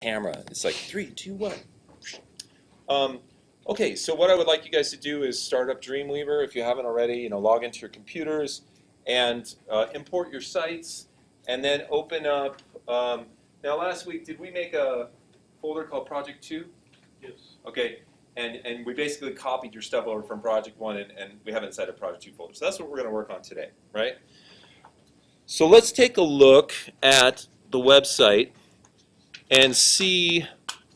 camera. It's like 3, 2, 1. Okay, so what I would like you guys to do is start up Dreamweaver if you haven't already. Log into your computers and import your sites, and then open up. Now, last week, did we make a folder called Project 2? Yes. Okay, and we basically copied your stuff over from Project 1, and we have it inside a Project 2 folder. So that's what we're going to work on today, right? So let's take a look at the website and see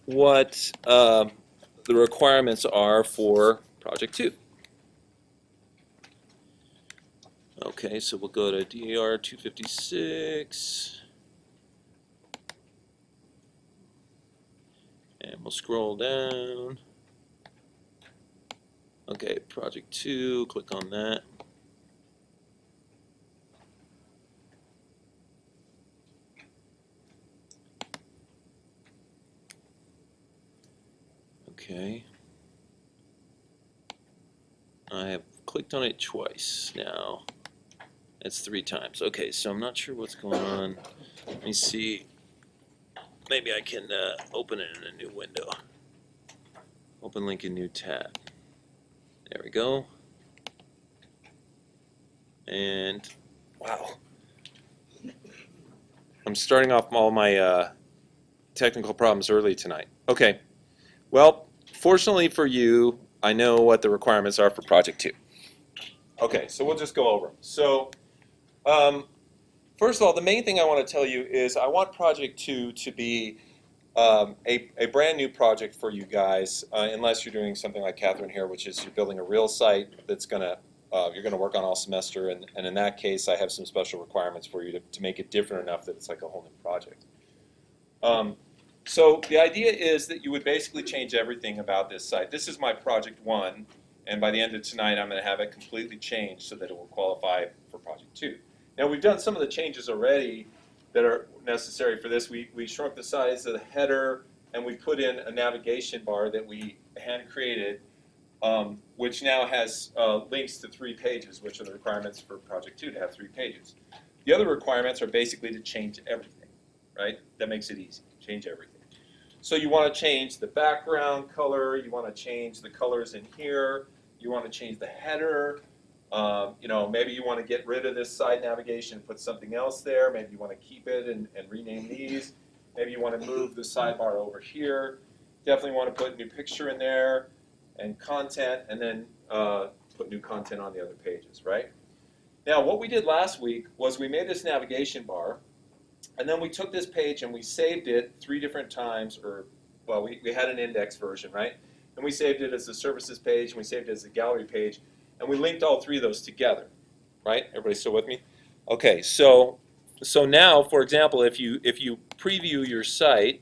what the requirements are for Project 2. Okay, so we'll go to dar256, and we'll scroll down. Okay, Project 2, click on that. Okay. I have clicked on it twice now. That's 3 times. Okay, so I'm not sure what's going on. Let me see. Maybe I can open it in a new window. Open link in new tab. There we go. And wow. I'm starting off all my technical problems early tonight. Okay. Well, fortunately for you, I know what the requirements are for Project 2. Okay, so we'll just go over them. So, first of all, the main thing I want to tell you is I want Project 2 to be a brand new project for you guys, unless you're doing something like Catherine here, which is you're building a real site that's you're gonna work on all semester, and in that case, I have some special requirements for you to make it different enough that it's like a whole new project. So the idea is that you would basically change everything about this site. This is my Project 1, and by the end of tonight, I'm going to have it completely changed so that it will qualify for Project 2. Now, we've done some of the changes already that are necessary for this. We shrunk the size of the header, and we put in a navigation bar that we hand-created, which now has links to 3 pages, which are the requirements for Project 2 to have 3 pages. The other requirements are basically to change everything, right? That makes it easy. Change everything. So you want to change the background color, you want to change the colors in here, you want to change the header, maybe you want to get rid of this side navigation and put something else there, maybe you want to keep it and rename these, maybe you want to move the sidebar over here, definitely want to put a new picture in there and content, and then put new content on the other pages, right? Now what we did last week was we made this navigation bar, and then we took this page and we saved it 3 different times, we had an index version, right? And we saved it as the services page, and we saved it as the gallery page, and we linked all 3 of those together, right? Everybody still with me? Okay, so now, for example, if you preview your site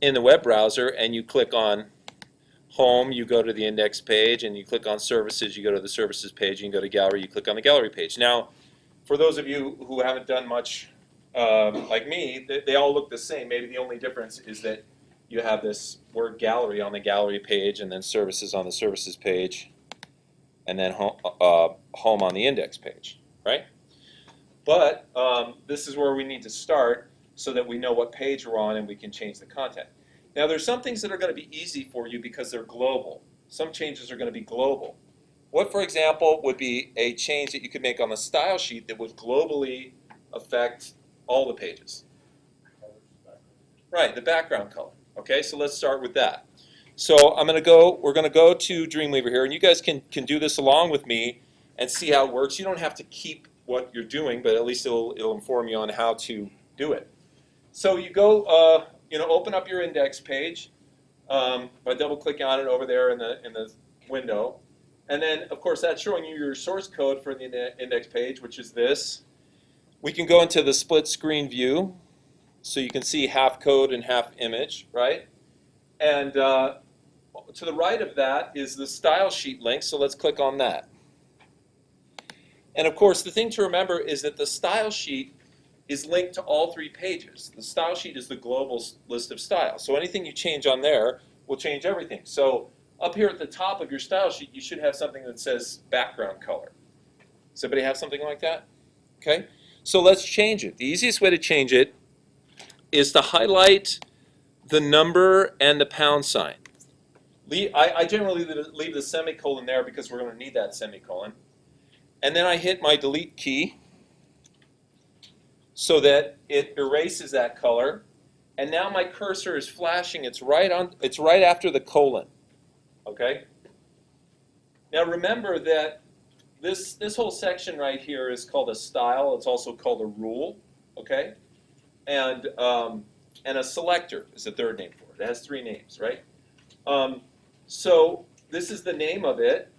in the web browser and you click on Home, you go to the index page, and you click on Services, you go to the Services page, you can go to Gallery, you click on the Gallery page. Now, for those of you who haven't done much like me, they all look the same. Maybe the only difference is that you have this word gallery on the gallery page, and then services on the services page, and then home on the index page, right? But this is where we need to start so that we know what page we're on and we can change the content. Now there's some things that are going to be easy for you because they're global. Some changes are going to be global. What, for example, would be a change that you could make on the style sheet that would globally affect all the pages? Right, the background color. Okay, so let's start with that. So we're going to go to Dreamweaver here, and you guys can do this along with me and see how it works. You don't have to keep what you're doing, but at least it'll inform you on how to do it. So you go, open up your index page by double-clicking on it over there in the window. And then, of course, that's showing you your source code for the index page, which is this. We can go into the split screen view, so you can see half code and half image, right? And to the right of that is the style sheet link, so let's click on that. And of course, the thing to remember is that the style sheet is linked to all 3 pages. The style sheet is the global list of styles. So anything you change on there will change everything. So up here at the top of your style sheet, you should have something that says background color. Does anybody have something like that? Okay, so let's change it. The easiest way to change it is to highlight the number and the pound sign. I generally leave the semicolon there because we're going to need that semicolon. And then I hit my delete key so that it erases that color. And now my cursor is flashing. It's right after the colon. Okay? Now remember that this whole section right here is called a style. It's also called a rule. Okay? And a selector is the third name for it. It has three names, right? So this is the name of it.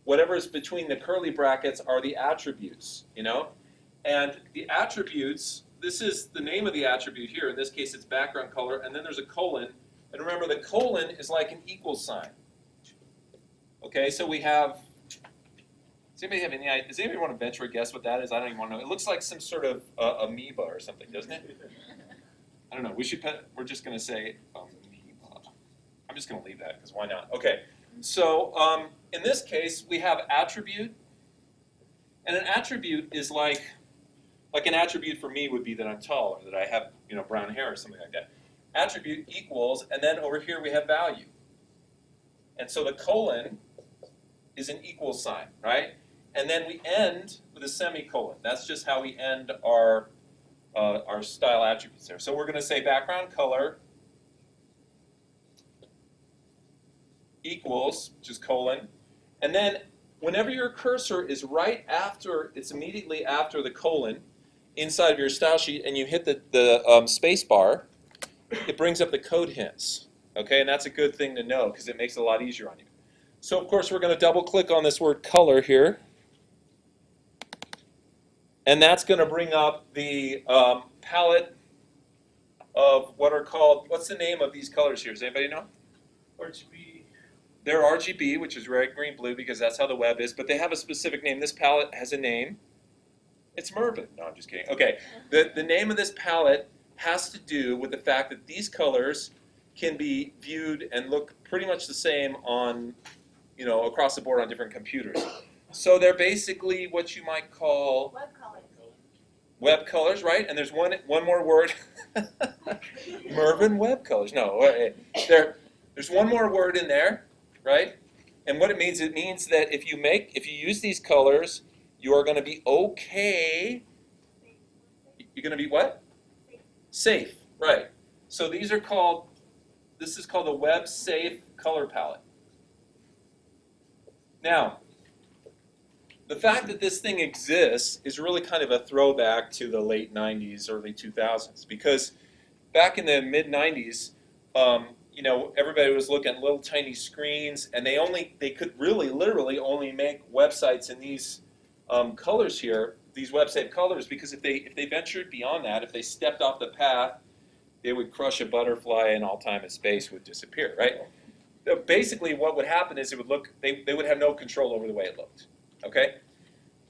Whatever is between the curly brackets are the attributes, you know? And the attributes, this is the name of the attribute here. In this case, it's background color. And then there's a colon. And remember, the colon is like an equal sign. Okay, so we have, does anybody want to venture a guess what that is? I don't even want to know. It looks like some sort of amoeba or something, doesn't it? I don't know. We're just going to say amoeba. I'm just going to leave that because why not? Okay, so in this case, we have attribute. And an attribute is like an attribute for me would be that I'm tall or that I have brown hair or something like that. Attribute equals, and then over here we have value. And so the colon is an equal sign, right? And then we end with a semicolon. That's just how we end our style attributes there. So we're going to say background color equals, which is colon. And then whenever your cursor is it's immediately after the colon inside of your style sheet and you hit the space bar, it brings up the code hints. Okay, and that's a good thing to know because it makes it a lot easier on you. So of course we're going to double click on this word color here. And that's going to bring up the palette of what are called, what's the name of these colors here? Does anybody know? RGB. They're RGB, which is red, green, blue, because that's how the web is, but they have a specific name. This palette has a name. It's Mervin. No, I'm just kidding. Okay, the name of this palette has to do with the fact that these colors can be viewed and look pretty much the same on, across the board on different computers. So they're basically what you might call web colors. Web colors, right? And there's one more word. Mervin, web colors. No, there's one more word in there, right? And what it means that if you use these colors, you are going to be okay. You're going to be what? Safe, right? So this is called the web safe color palette. Now, the fact that this thing exists is really kind of a throwback to the late 90s, early 2000s, because back in the mid-90s, everybody was looking at little tiny screens, and they could really literally only make websites in these colors here, these website colors, because if they ventured beyond that, if they stepped off the path, they would crush a butterfly and all time and space would disappear, right? Basically, what would happen is they would have no control over the way it looked. Okay?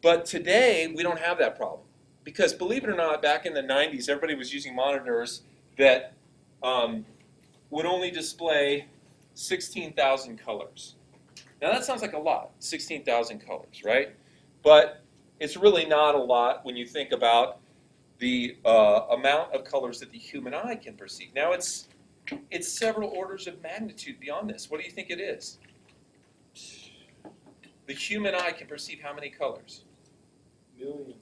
But today, we don't have that problem. Because believe it or not, back in the 90s, everybody was using monitors that would only display 16,000 colors. Now that sounds like a lot, 16,000 colors, right? But it's really not a lot when you think about the amount of colors that the human eye can perceive. Now it's several orders of magnitude beyond this. What do you think it is? The human eye can perceive how many colors? Millions.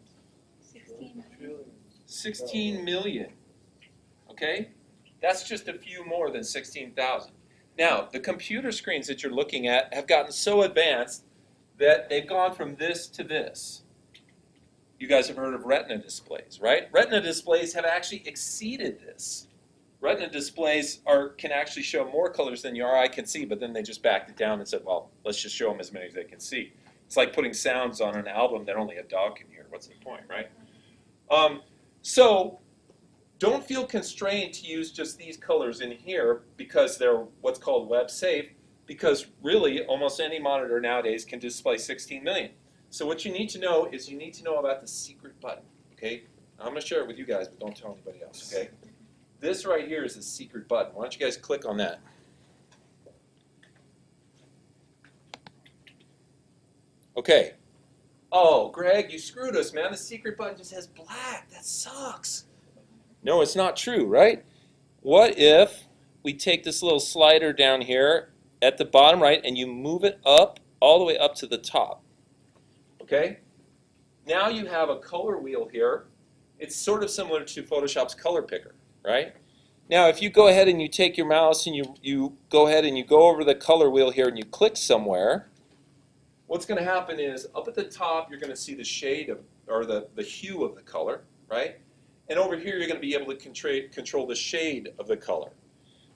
16 Trillions. 16 million. Okay? That's just a few more than 16,000. Now, the computer screens that you're looking at have gotten so advanced that they've gone from this to this. You guys have heard of retina displays, right? Retina displays have actually exceeded this. Retina displays can actually show more colors than your eye can see, but then they just backed it down and said, well, let's just show them as many as they can see. It's like putting sounds on an album that only a dog can hear. What's the point, right? So don't feel constrained to use just these colors in here because they're what's called web safe, because really almost any monitor nowadays can display 16 million. So what you need to know is you need to know about the secret button, okay? I'm going to share it with you guys, but don't tell anybody else, okay? This right here is the secret button. Why don't you guys click on that? Okay. Oh, Greg, you screwed us, man. The secret button just has black. That sucks. No, it's not true, right? what if we take this little slider down here at the bottom right and you move it up all the way up to the top? Okay? Now you have a color wheel here. It's sort of similar to Photoshop's color picker, right? Now if you go ahead and you take your mouse and you go ahead and you go over the color wheel here and you click somewhere, what's going to happen is up at the top you're going to see the shade of, or the hue of the color, right? And over here you're going to be able to control the shade of the color,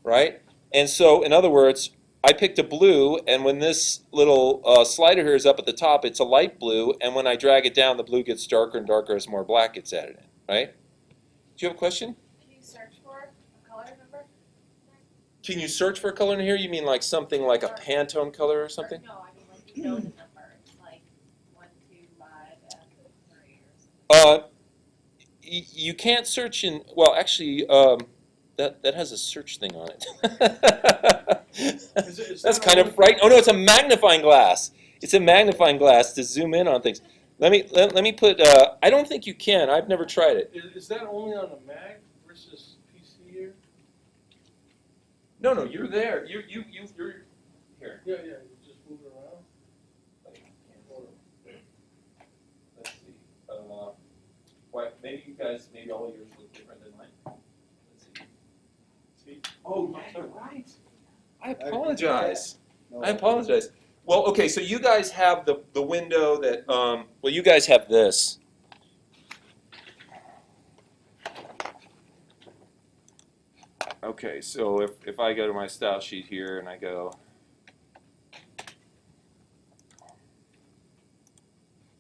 right? And so in other words, I picked a blue, and when this little slider here is up at the top, it's a light blue, and when I drag it down, the blue gets darker and darker as more black gets added in, right? Do you have a question? Can you search for a color number? Can you search for a color in here? You mean like something like a Pantone color or something? No, I mean like you know the number. It's like 1, 2, 5, and 3 or something. You can't search in, well, actually, that has a search thing on it. That's kind of right. Oh no, it's a magnifying glass. It's a magnifying glass to zoom in on things. Let me put. I don't think you can. I've never tried it. Is that only on a Mac versus PC here? No, you're there. You're here. Yeah, you just move it around. Let's see. What? Maybe all of yours look different than mine. Let's see. See? Oh, yeah, you're right. I apologize. I apologize. Well, okay, so you guys have the window that, well, you guys have this. Okay, so if I go to my style sheet here and I go,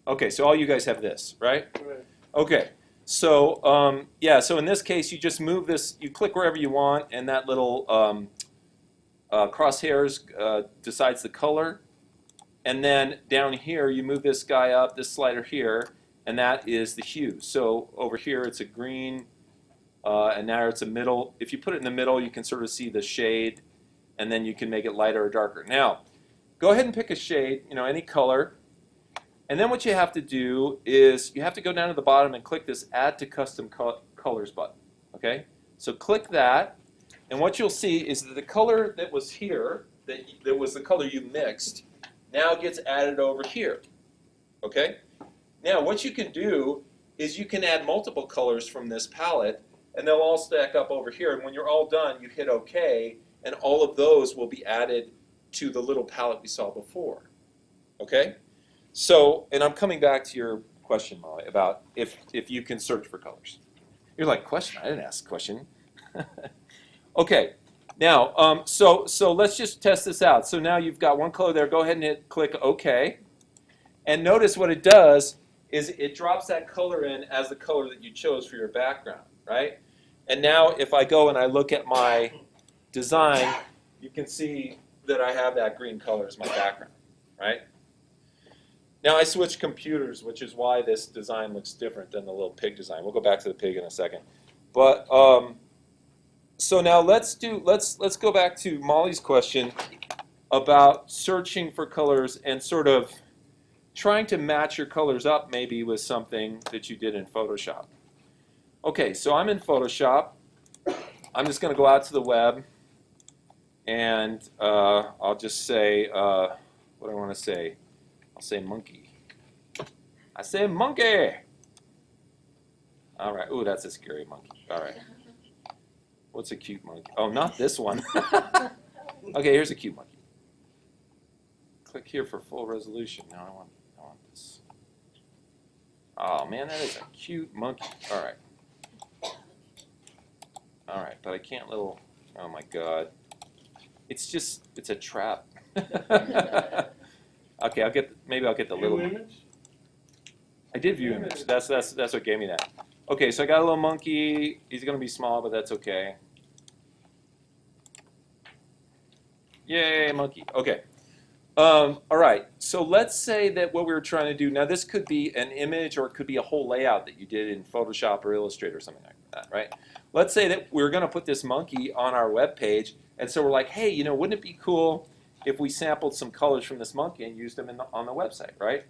okay, so all you guys have this, right? Right. Okay, so yeah, so in this case, you just move this, you click wherever you want, and that little crosshairs decides the color. And then down here, you move this guy up, this slider here, and that is the hue. So over here, it's a green, and now it's a middle. If you put it in the middle, you can sort of see the shade, and then you can make it lighter or darker. Now, go ahead and pick a shade, any color. And then what you have to do is you have to go down to the bottom and click this Add to Custom Colors button. Okay? So click that, and what you'll see is that the color that was here, that was the color you mixed, now gets added over here. Okay? Now what you can do is you can add multiple colors from this palette, and they'll all stack up over here. And when you're all done, you hit OK, and all of those will be added to the little palette we saw before. Okay? So, and I'm coming back to your question, Molly, about if you can search for colors. You're like, question? I didn't ask a question. Okay, now, so let's just test this out. So now you've got one color there. Go ahead and click OK. And notice what it does is it drops that color in as the color that you chose for your background, right? And now if I go and I look at my design, you can see that I have that green color as my background, right? Now I switched computers, which is why this design looks different than the little pig design. We'll go back to the pig in a second. But so now let's go back to Molly's question about searching for colors and sort of trying to match your colors up maybe with something that you did in Photoshop. Okay, so I'm in Photoshop. I'm just going to go out to the web, and I'll just say, what do I want to say? I'll say monkey. I say monkey. All right. Ooh, that's a scary monkey. All right. What's a cute monkey? Oh, not this one. Okay, here's a cute monkey. Click here for full resolution. No, I want this. Oh man, that is a cute monkey. All right. All right, but I can't little. Oh my God. It's a trap. Okay, maybe I'll get the little. Image? I did view image. That's what gave me that. Okay, so I got a little monkey. He's gonna be small, but that's okay. Yay, monkey. Okay. All right. So let's say that what we were trying to do now. This could be an image, or it could be a whole layout that you did in Photoshop or Illustrator or something like that, right? Let's say that we're gonna put this monkey on our web page, and so we're like, hey, wouldn't it be cool if we sampled some colors from this monkey and used them on the website, right?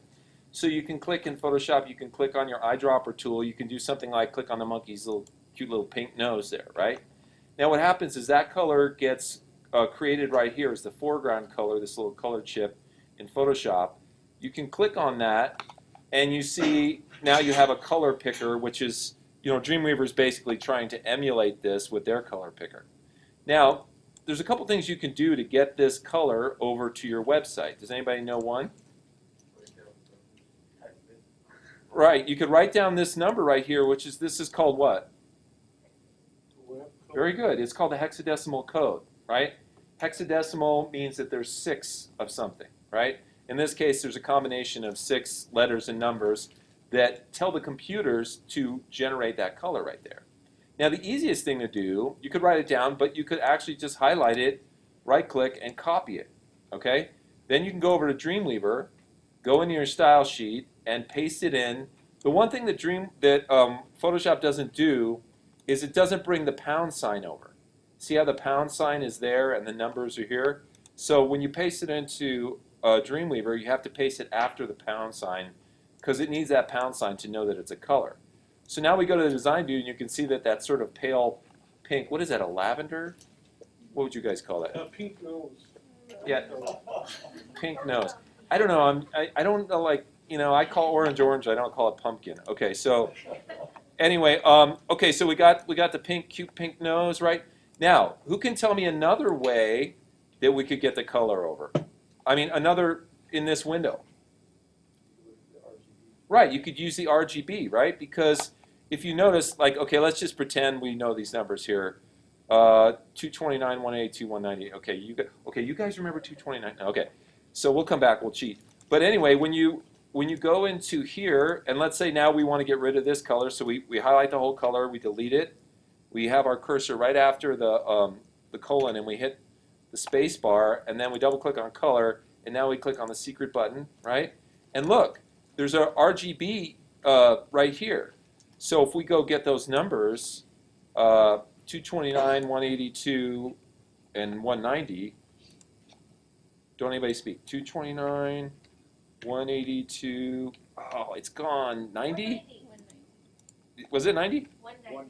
So you can click in Photoshop, you can click on your eyedropper tool, you can do something like click on the monkey's cute little pink nose there, right? Now what happens is that color gets created right here as the foreground color, this little color chip in Photoshop. You can click on that, and you see now you have a color picker, which is, Dreamweaver is basically trying to emulate this with their color picker. Now, there's a couple things you can do to get this color over to your website. Does anybody know one? Right, you could write down this number right here, this is called what? Very good. It's called a hexadecimal code, right? Hexadecimal means that there's 6 of something, right? In this case, there's a combination of 6 letters and numbers that tell the computers to generate that color right there. Now, the easiest thing to do, you could write it down, but you could actually just highlight it, right-click, and copy it, okay? Then you can go over to Dreamweaver, go into your style sheet, and paste it in. The one thing that Photoshop doesn't do is it doesn't bring the pound sign over. See how the pound sign is there and the numbers are here? So when you paste it into Dreamweaver, you have to paste it after the pound sign because it needs that pound sign to know that it's a color. So now we go to the design view and you can see that sort of pale pink, what is that, a lavender? What would you guys call that? Pink nose. Yeah, pink nose. I don't know, I don't know, like, I call orange, I don't call it pumpkin. Okay, so anyway, okay, so we got the cute pink nose, right? Now, who can tell me another way that we could get the color over? I mean, another in this window. Right, you could use the RGB, right? Because if you notice, like, okay, let's just pretend we know these numbers here. 229, 182, 198. Okay, you guys remember 229? Okay, so we'll come back, we'll cheat. But anyway, when you go into here, and let's say now we want to get rid of this color, so we highlight the whole color, we delete it. We have our cursor right after the colon, and we hit the space bar, and then we double click on color, and now we click on the secret button, right? And look, there's our RGB right here. So if we go get those numbers, 229, 182, and 190, don't anybody speak. 229, 182, oh, it's gone. 90? Was it 90?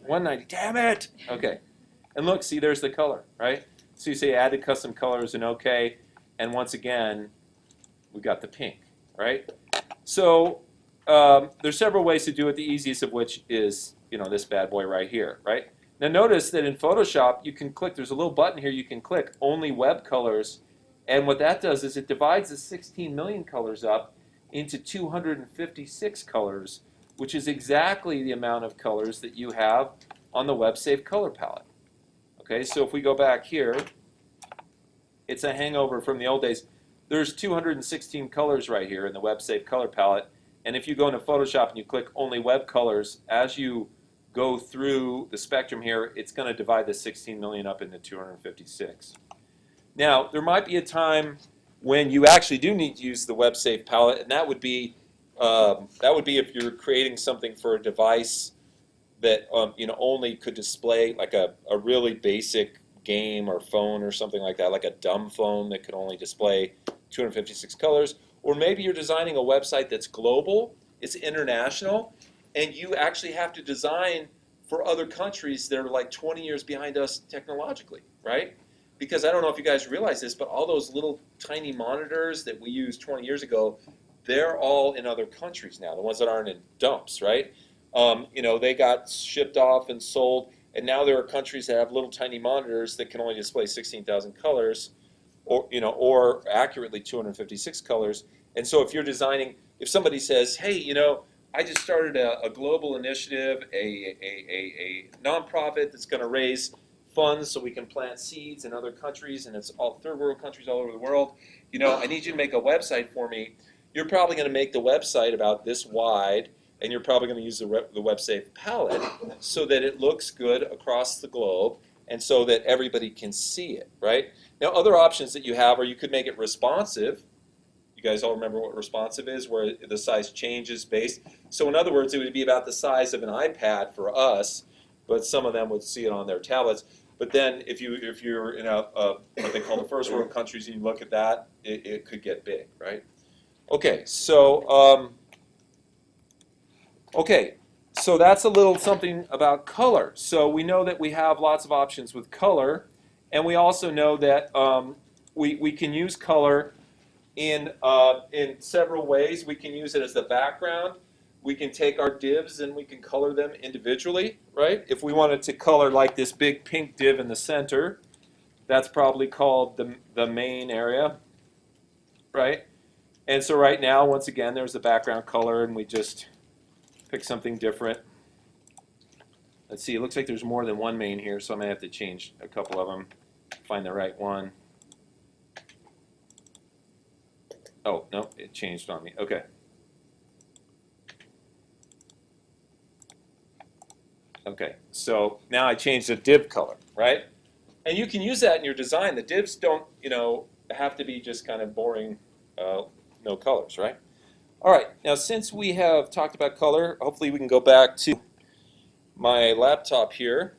190. Damn it! Okay. And look, see, there's the color, right? So you say add the custom colors and OK, and once again, we got the pink, right? So there's several ways to do it, the easiest of which is, this bad boy right here, right? Now notice that in Photoshop, you can click, there's a little button here you can click, only web colors, and what that does is it divides the 16 million colors up into 256 colors, which is exactly the amount of colors that you have on the WebSafe color palette. Okay, so if we go back here, it's a hangover from the old days. There's 216 colors right here in the WebSafe color palette, and if you go into Photoshop and you click only web colors, as you go through the spectrum here, it's going to divide the 16 million up into 256. Now, there might be a time when you actually do need to use the WebSafe palette, and that would be if you're creating something for a device that only could display like a really basic game or phone or something like that, like a dumb phone that could only display 256 colors. Or maybe you're designing a website that's global, it's international, and you actually have to design for other countries that are like 20 years behind us technologically, right? Because I don't know if you guys realize this, but all those little tiny monitors that we used 20 years ago, they're all in other countries now, the ones that aren't in dumps, right? They got shipped off and sold, and now there are countries that have little tiny monitors that can only display 16,000 colors, or accurately 256 colors. And so if you're designing, if somebody says, hey, I just started a global initiative, a nonprofit that's going to raise funds so we can plant seeds in other countries, and it's all third world countries all over the world. I need you to make a website for me. You're probably going to make the website about this wide, and you're probably going to use the WebSafe palette so that it looks good across the globe and so that everybody can see it, right? Now, other options that you have are you could make it responsive. You guys all remember what responsive is, where the size changes based. So in other words, it would be about the size of an iPad for us, but some of them would see it on their tablets. But then if you're in what they call the first world countries and you look at that, it could get big, right? Okay, so So that's a little something about color. So we know that we have lots of options with color, and we also know that we can use color in several ways. We can use it as the background. We can take our divs and we can color them individually, right? If we wanted to color like this big pink div in the center, that's probably called the main area, right? And so right now, once again, there's the background color, and we just pick something different. Let's see, it looks like there's more than one main here, so I may have to change a couple of them, find the right one. Oh, no, it changed on me. Okay. Okay, so now I changed the div color, right? And you can use that in your design. The divs don't, have to be just kind of boring, no colors, right? All right, now since we have talked about color, hopefully we can go back to my laptop here.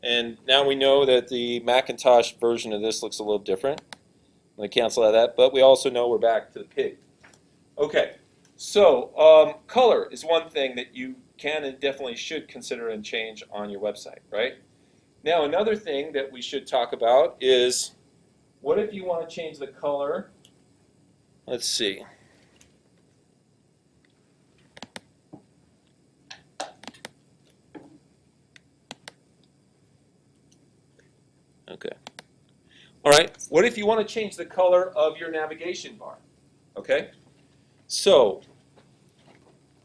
And now we know that the Macintosh version of this looks a little different. I'm going to cancel out that, but we also know we're back to the pig. Okay, so color is one thing that you can and definitely should consider and change on your website, right? Now another thing that we should talk about is, what if you want to change the color? Let's see. Okay. All right, what if you want to change the color of your navigation bar? Okay, so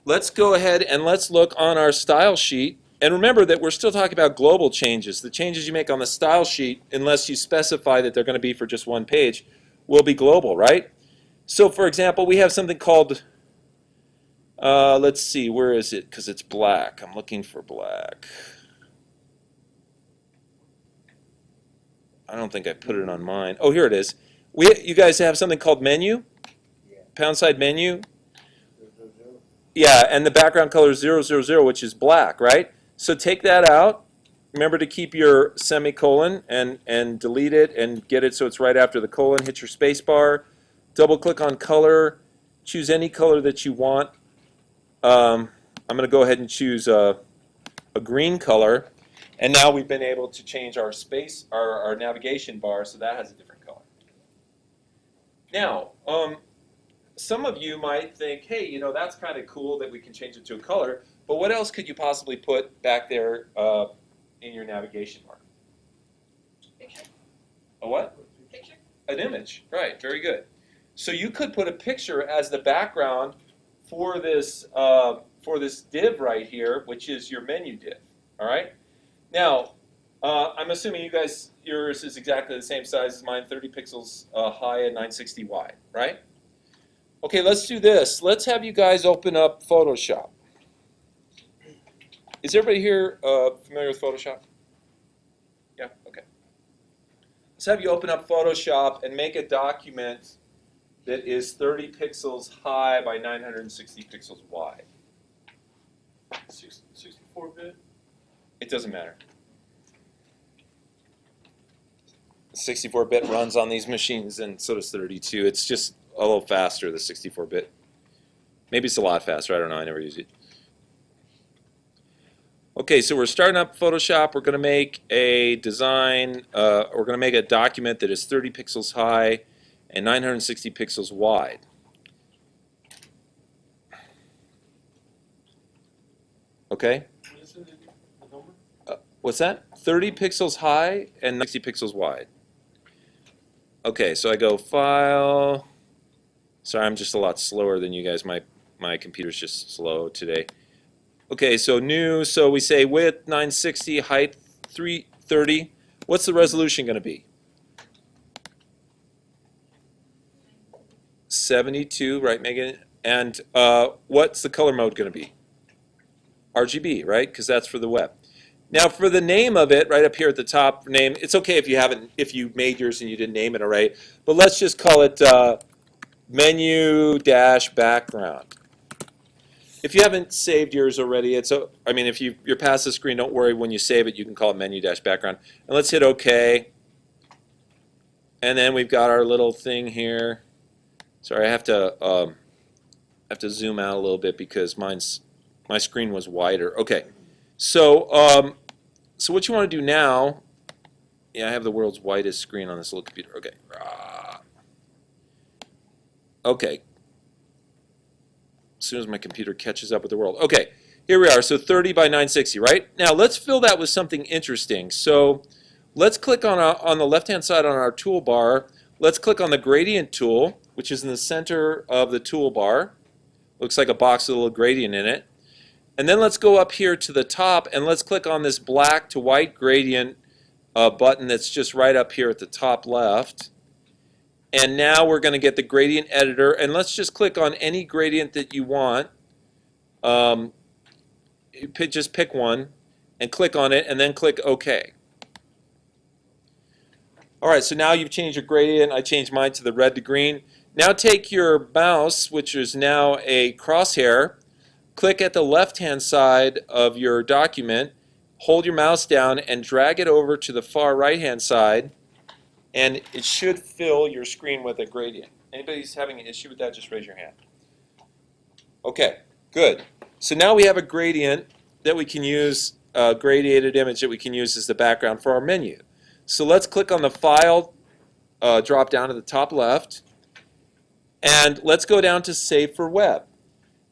let's go ahead and let's look on our style sheet. And remember that we're still talking about global changes. The changes you make on the style sheet, unless you specify that they're going to be for just one page, will be global, right? So for example, we have something called, let's see, where is it? Because it's black. I'm looking for black. I don't think I put it on mine. Oh, here it is. You guys have something called menu? Pound sign menu? Yeah, and the background color is 000, which is black, right? So take that out. Remember to keep your semicolon and delete it and get it so it's right after the colon. Hit your space bar. Double click on color. Choose any color that you want. I'm going to go ahead and choose a green color. And now we've been able to change our space, our navigation bar, so that has a different color. Now, some of you might think, hey, that's kind of cool that we can change it to a color, but what else could you possibly put back there in your navigation bar? Picture. A what? Picture. An image, right, very good. So you could put a picture as the background for this div right here, which is your menu div, all right? Now, I'm assuming yours is exactly the same size as mine, 30 pixels high and 960 wide, right? Okay, let's do this. Let's have you guys open up Photoshop. Is everybody here familiar with Photoshop? Yeah, okay. Let's have you open up Photoshop and make a document that is 30 pixels high by 960 pixels wide. 64-bit? It doesn't matter. 64-bit runs on these machines, and so does 32. It's just a little faster, the 64-bit. Maybe it's a lot faster. I don't know. I never use it. Okay, so we're starting up Photoshop. We're going to make a design. We're going to make a document that is 30 pixels high and 960 pixels wide. Okay? What is it, the number? What's that? 30 pixels high and 60 pixels wide. Okay, so I go File. Sorry, I'm just a lot slower than you guys. My computer's just slow today. Okay, so new. So we say width 960, height 330. What's the resolution going to be? 72, right, Megan? And what's the color mode going to be? RGB, right? Because that's for the web. Now for the name of it, right up here at the top, name. It's okay if you made yours and you didn't name it already, but let's just call it menu-background. If you haven't saved yours already, if you're past the screen, don't worry. When you save it, you can call it menu-background. And let's hit OK. And then we've got our little thing here. Sorry, I have to zoom out a little bit because mine's My screen was wider. Okay. So, so what you want to do now, yeah, I have the world's widest screen on this little computer. Okay. Okay. As soon as my computer catches up with the world. Okay, here we are. So 30 by 960, right? Now let's fill that with something interesting. So let's click on the left-hand side on our toolbar. Let's click on the gradient tool, which is in the center of the toolbar. Looks like a box with a little gradient in it. And then let's go up here to the top and let's click on this black to white gradient button that's just right up here at the top left. And now we're going to get the gradient editor, and let's just click on any gradient that you want. Just pick one and click on it, and then click OK. All right, so now you've changed your gradient. I changed mine to the red to green. Now take your mouse, which is now a crosshair, click at the left-hand side of your document, hold your mouse down, and drag it over to the far right-hand side. And it should fill your screen with a gradient. Anybody's having an issue with that, just raise your hand. Okay, good. So now we have a gradient that we can use, a gradiated image that we can use as the background for our menu. So let's click on the File drop down to the top left, and let's go down to Save for Web.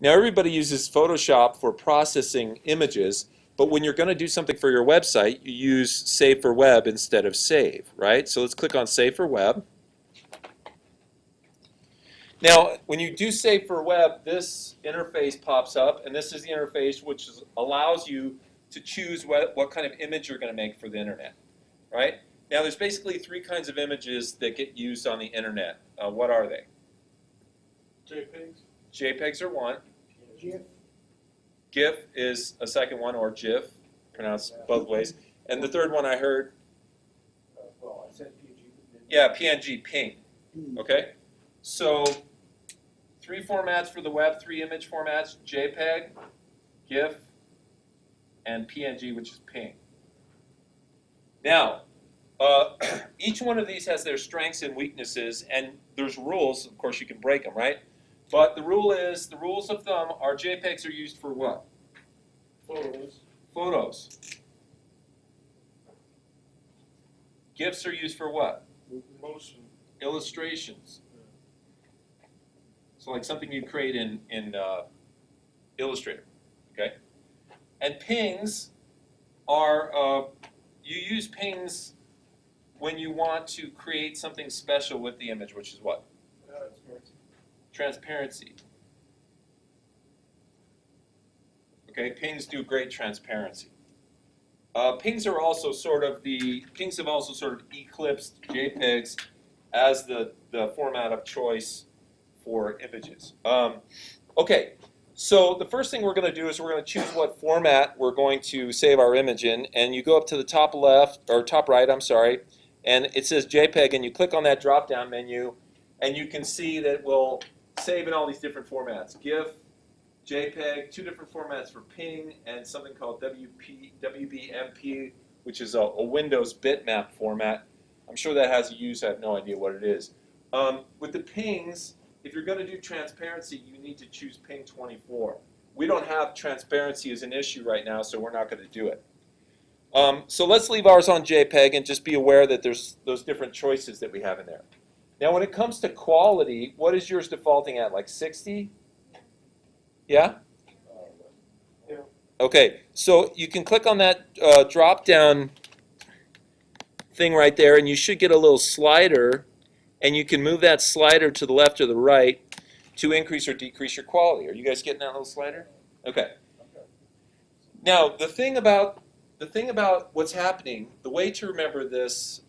Now everybody uses Photoshop for processing images, but when you're going to do something for your website, you use Save for Web instead of Save, right? So let's click on Save for Web. Now, when you do Save for Web, this interface pops up, and this is the interface which allows you to choose what kind of image you're going to make for the internet, right? Now, there's basically three kinds of images that get used on the internet. What are they? JPEGs. JPEGs are one. GIF. GIF is a second one, or GIF, pronounced both ways. And the third one I heard, Well, I said PNG. yeah, PNG, ping. Okay? So, three formats for the web, three image formats, JPEG, GIF, and PNG, which is ping. Now, each one of these has their strengths and weaknesses, and there's rules. Of course, you can break them, right? But the rules of thumb are JPEGs are used for what? Photos. Photos. GIFs are used for what? Motion. Illustrations. So like something you create in Illustrator, okay? And pings are, you use pings when you want to create something special with the image, which is what? Transparency. Okay, pings do great transparency. Pings have also sort of eclipsed JPEGs as the format of choice for images. Okay, so the first thing we're going to do is we're going to choose what format we're going to save our image in, and you go up to the top left, or top right, I'm sorry, and it says JPEG, and you click on that drop-down menu, and you can see that it will save in all these different formats. GIF, JPEG, two different formats for ping, and something called WBMP, which is a Windows bitmap format. I'm sure that has a use. I have no idea what it is. With the pings, if you're going to do transparency, you need to choose ping 24. We don't have transparency as an issue right now, so we're not going to do it. So let's leave ours on JPEG and just be aware that there's those different choices that we have in there. Now, when it comes to quality, what is yours defaulting at, like 60? Yeah? Yeah. Okay, so you can click on that drop-down thing right there, and you should get a little slider, and you can move that slider to the left or the right to increase or decrease your quality. Are you guys getting that little slider? Okay. Now, the thing about what's happening, the way to remember this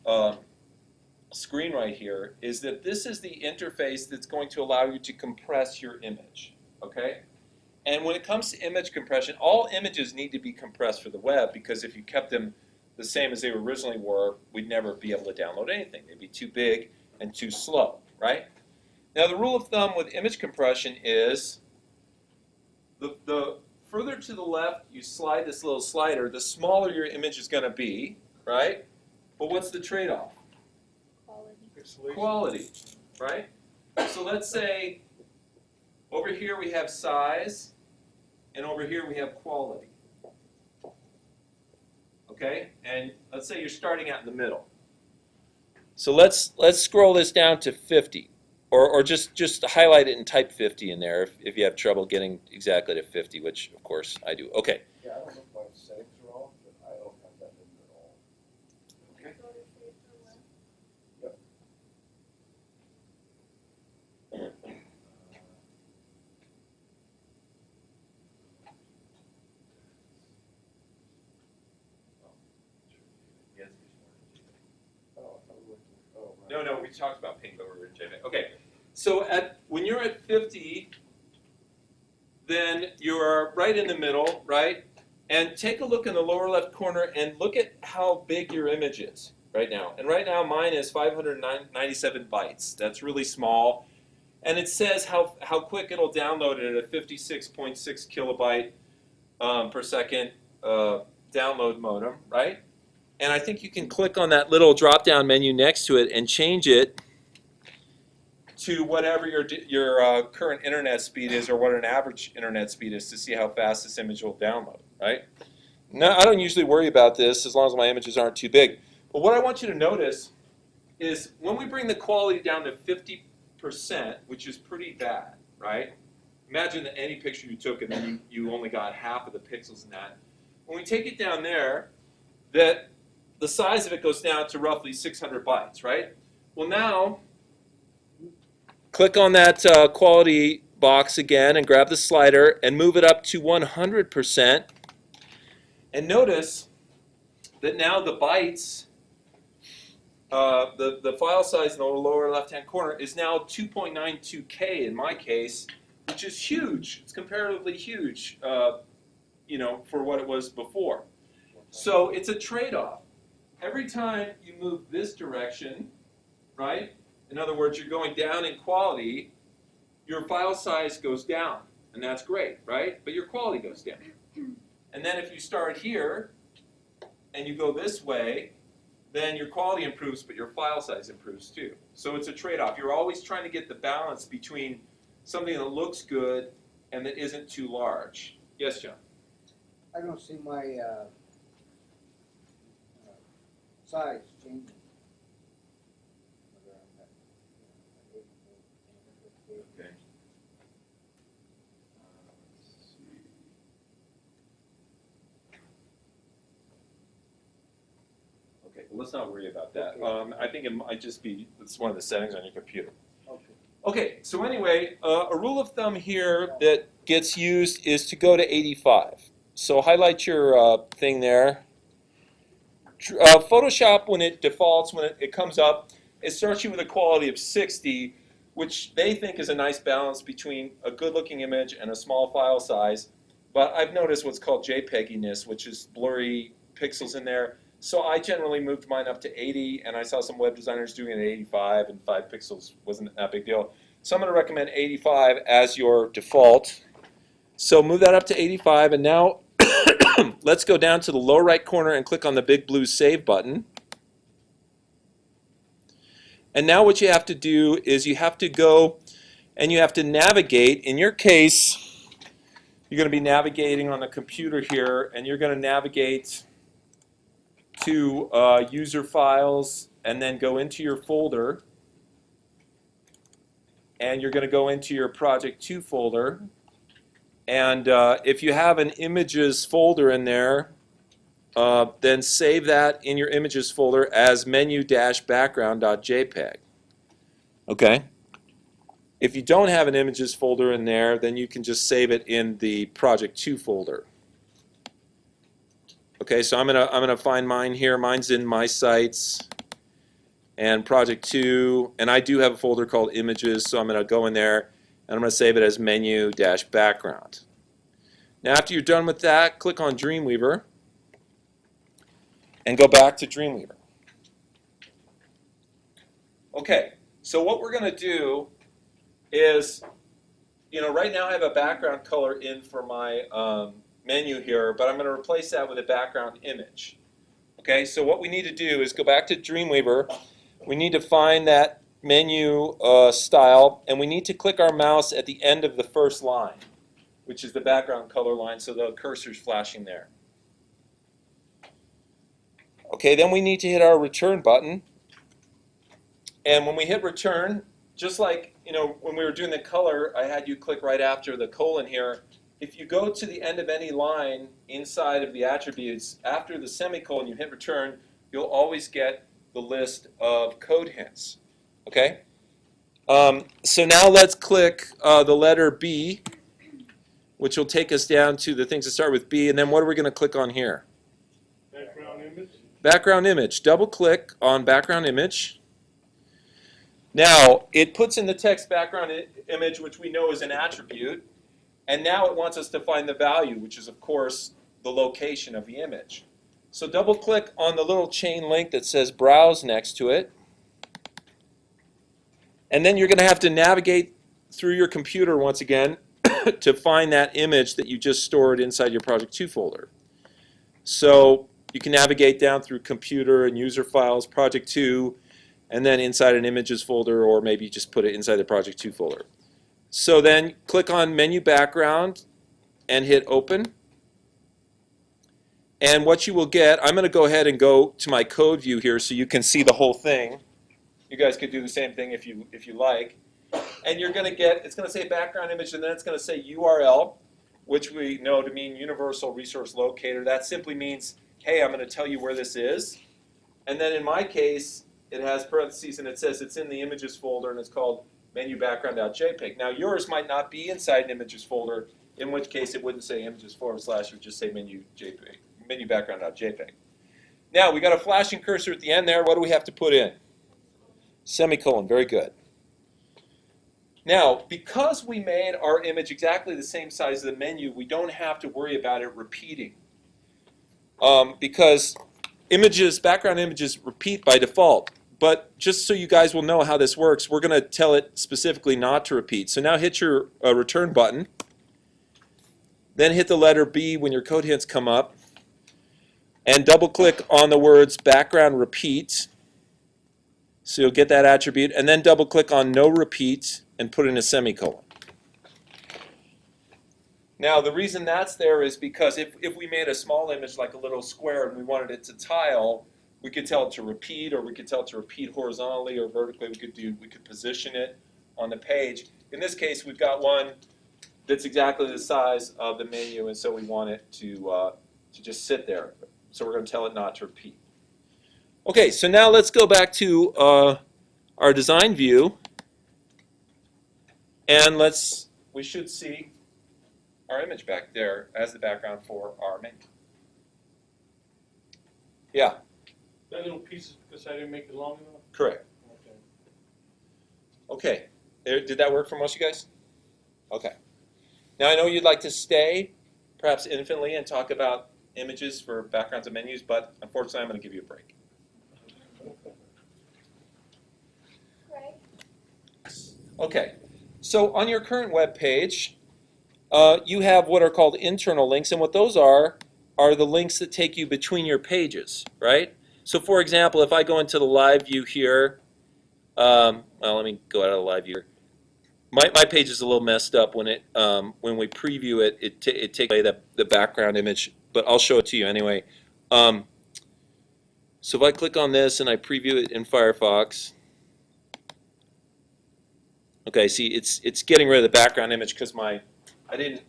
screen right here is that this is the interface that's going to allow you to compress your image, okay? And when it comes to image compression, all images need to be compressed for the web, because if you kept them the same as they originally were, we'd never be able to download anything. They'd be too big and too slow, right? Now, the rule of thumb with image compression is the further to the left you slide this little slider, the smaller your image is going to be, right? But what's the trade-off? Quality, right? So let's say over here we have size, and over here we have quality. Okay, and let's say you're starting out in the middle. So let's scroll this down to 50, or just highlight it and type 50 in there if you have trouble getting exactly to 50, which of course I do. Okay. Yeah, I don't know if my settings are off, but I don't have that in at all. Okay. Yep. Oh, I thought we went to, oh, right. No, we talked about ping, but we're in JPEG. Okay, so when you're at 50, then you're right in the middle, right? And take a look in the lower left corner and look at how big your image is right now. And right now mine is 597 bytes. That's really small. And it says how quick it'll download it at a 56.6 kilobyte per second download modem, right? And I think you can click on that little drop-down menu next to it and change it to whatever your current internet speed is, or what an average internet speed is, to see how fast this image will download, right? Now, I don't usually worry about this as long as my images aren't too big. But what I want you to notice is when we bring the quality down to 50%, which is pretty bad, right? Imagine that any picture you took and then you only got half of the pixels in that. When we take it down there, that the size of it goes down to roughly 600 bytes, right? Well, now, click on that quality box again and grab the slider and move it up to 100%. And notice that now the bytes, the file size in the lower left-hand corner is now 2.92K in my case, which is huge. It's comparatively huge, for what it was before. So it's a trade-off. Every time you move this direction, right? In other words, you're going down in quality, your file size goes down, and that's great, right? But your quality goes down. And then if you start here, and you go this way, then your quality improves, but your file size improves too. So it's a trade-off. You're always trying to get the balance between something that looks good and that isn't too large. Yes, John? I don't see my size changing. Okay. Okay, well, let's not worry about that. I think it might just be, it's one of the settings on your computer. Okay. Okay, so anyway, a rule of thumb here that gets used is to go to 85. So highlight your thing there. Photoshop, when it defaults, when it comes up, it starts you with a quality of 60, which they think is a nice balance between a good-looking image and a small file size. But I've noticed what's called JPEGiness, which is blurry pixels in there. So I generally moved mine up to 80, and I saw some web designers doing it at 85, and 5 pixels wasn't that big deal. So I'm going to recommend 85 as your default. So move that up to 85, and now let's go down to the lower right corner and click on the big blue Save button. And now what you have to do is you have to go and you have to navigate. In your case, you're going to be navigating on the computer here, and you're going to navigate to user files and then go into your folder. And you're going to go into your Project 2 folder. And if you have an images folder in there, then save that in your images folder as menu-background.jpg. Okay? If you don't have an images folder in there, then you can just save it in the Project 2 folder. Okay, so I'm gonna find mine here. Mine's in My Sites and Project 2, and I do have a folder called Images, so I'm gonna go in there and I'm gonna save it as menu-background. Now after you're done with that, click on Dreamweaver and go back to Dreamweaver. Okay, so what we're gonna do is, right now I have a background color in for my menu here, but I'm going to replace that with a background image. Okay, so what we need to do is go back to Dreamweaver. We need to find that menu style, and we need to click our mouse at the end of the first line, which is the background color line, so the cursor's flashing there. Okay, then we need to hit our return button. And when we hit return, just like when we were doing the color, I had you click right after the colon here. If you go to the end of any line inside of the attributes, after the semicolon, you hit return, you'll always get the list of code hints. Okay? So now let's click the letter B, which will take us down to the things that start with B. And then what are we going to click on here? Background image. Background image. Double click on background image. Now, it puts in the text background image, which we know is an attribute. And now it wants us to find the value, which is, of course, the location of the image. So double click on the little chain link that says browse next to it. And then you're going to have to navigate through your computer once again to find that image that you just stored inside your Project 2 folder. So you can navigate down through computer and user files, Project 2, and then inside an images folder, or maybe just put it inside the Project 2 folder. So then click on menu background and hit open. And what you will get, I'm going to go ahead and go to my code view here so you can see the whole thing. You guys could do the same thing if you like. And you're going to get, it's going to say background image, and then it's going to say URL, which we know to mean Universal Resource Locator. That simply means, hey, I'm going to tell you where this is. And then in my case, it has parentheses, and it says it's in the images folder, and it's called menu background.jpg. Now yours might not be inside an images folder, in which case it wouldn't say images / it would just say menu background.jpg. Now we got a flashing cursor at the end there. What do we have to put in? Semicolon. Very good. Now, because we made our image exactly the same size as the menu, we don't have to worry about it repeating. Because background images repeat by default. But just so you guys will know how this works, we're going to tell it specifically not to repeat. So now hit your return button. Then hit the letter B when your code hints come up. And double click on the words background repeat. So you'll get that attribute. And then double click on no repeat and put in a semicolon. Now the reason that's there is because if we made a small image like a little square and we wanted it to tile, we could tell it to repeat, or we could tell it to repeat horizontally or vertically. We could position it on the page. In this case, we've got one that's exactly the size of the menu, and so we want it to just sit there. So we're going to tell it not to repeat. Okay, so now let's go back to our design view, and we should see our image back there as the background for our menu. Yeah. That little piece is because I didn't make it long enough? Correct. Okay. Okay. Did that work for most of you guys? Okay. Now I know you'd like to stay, perhaps infinitely, and talk about images for backgrounds and menus, but unfortunately I'm going to give you a break. Right. Okay. So on your current web page, you have what are called internal links, and what those are the links that take you between your pages, right? So for example, if I go into the live view here, well, let me go out of the live view. My page is a little messed up when we preview it. It takes away the background image, but I'll show it to you anyway. So if I click on this and I preview it in Firefox, okay, see it's getting rid of the background image because I didn't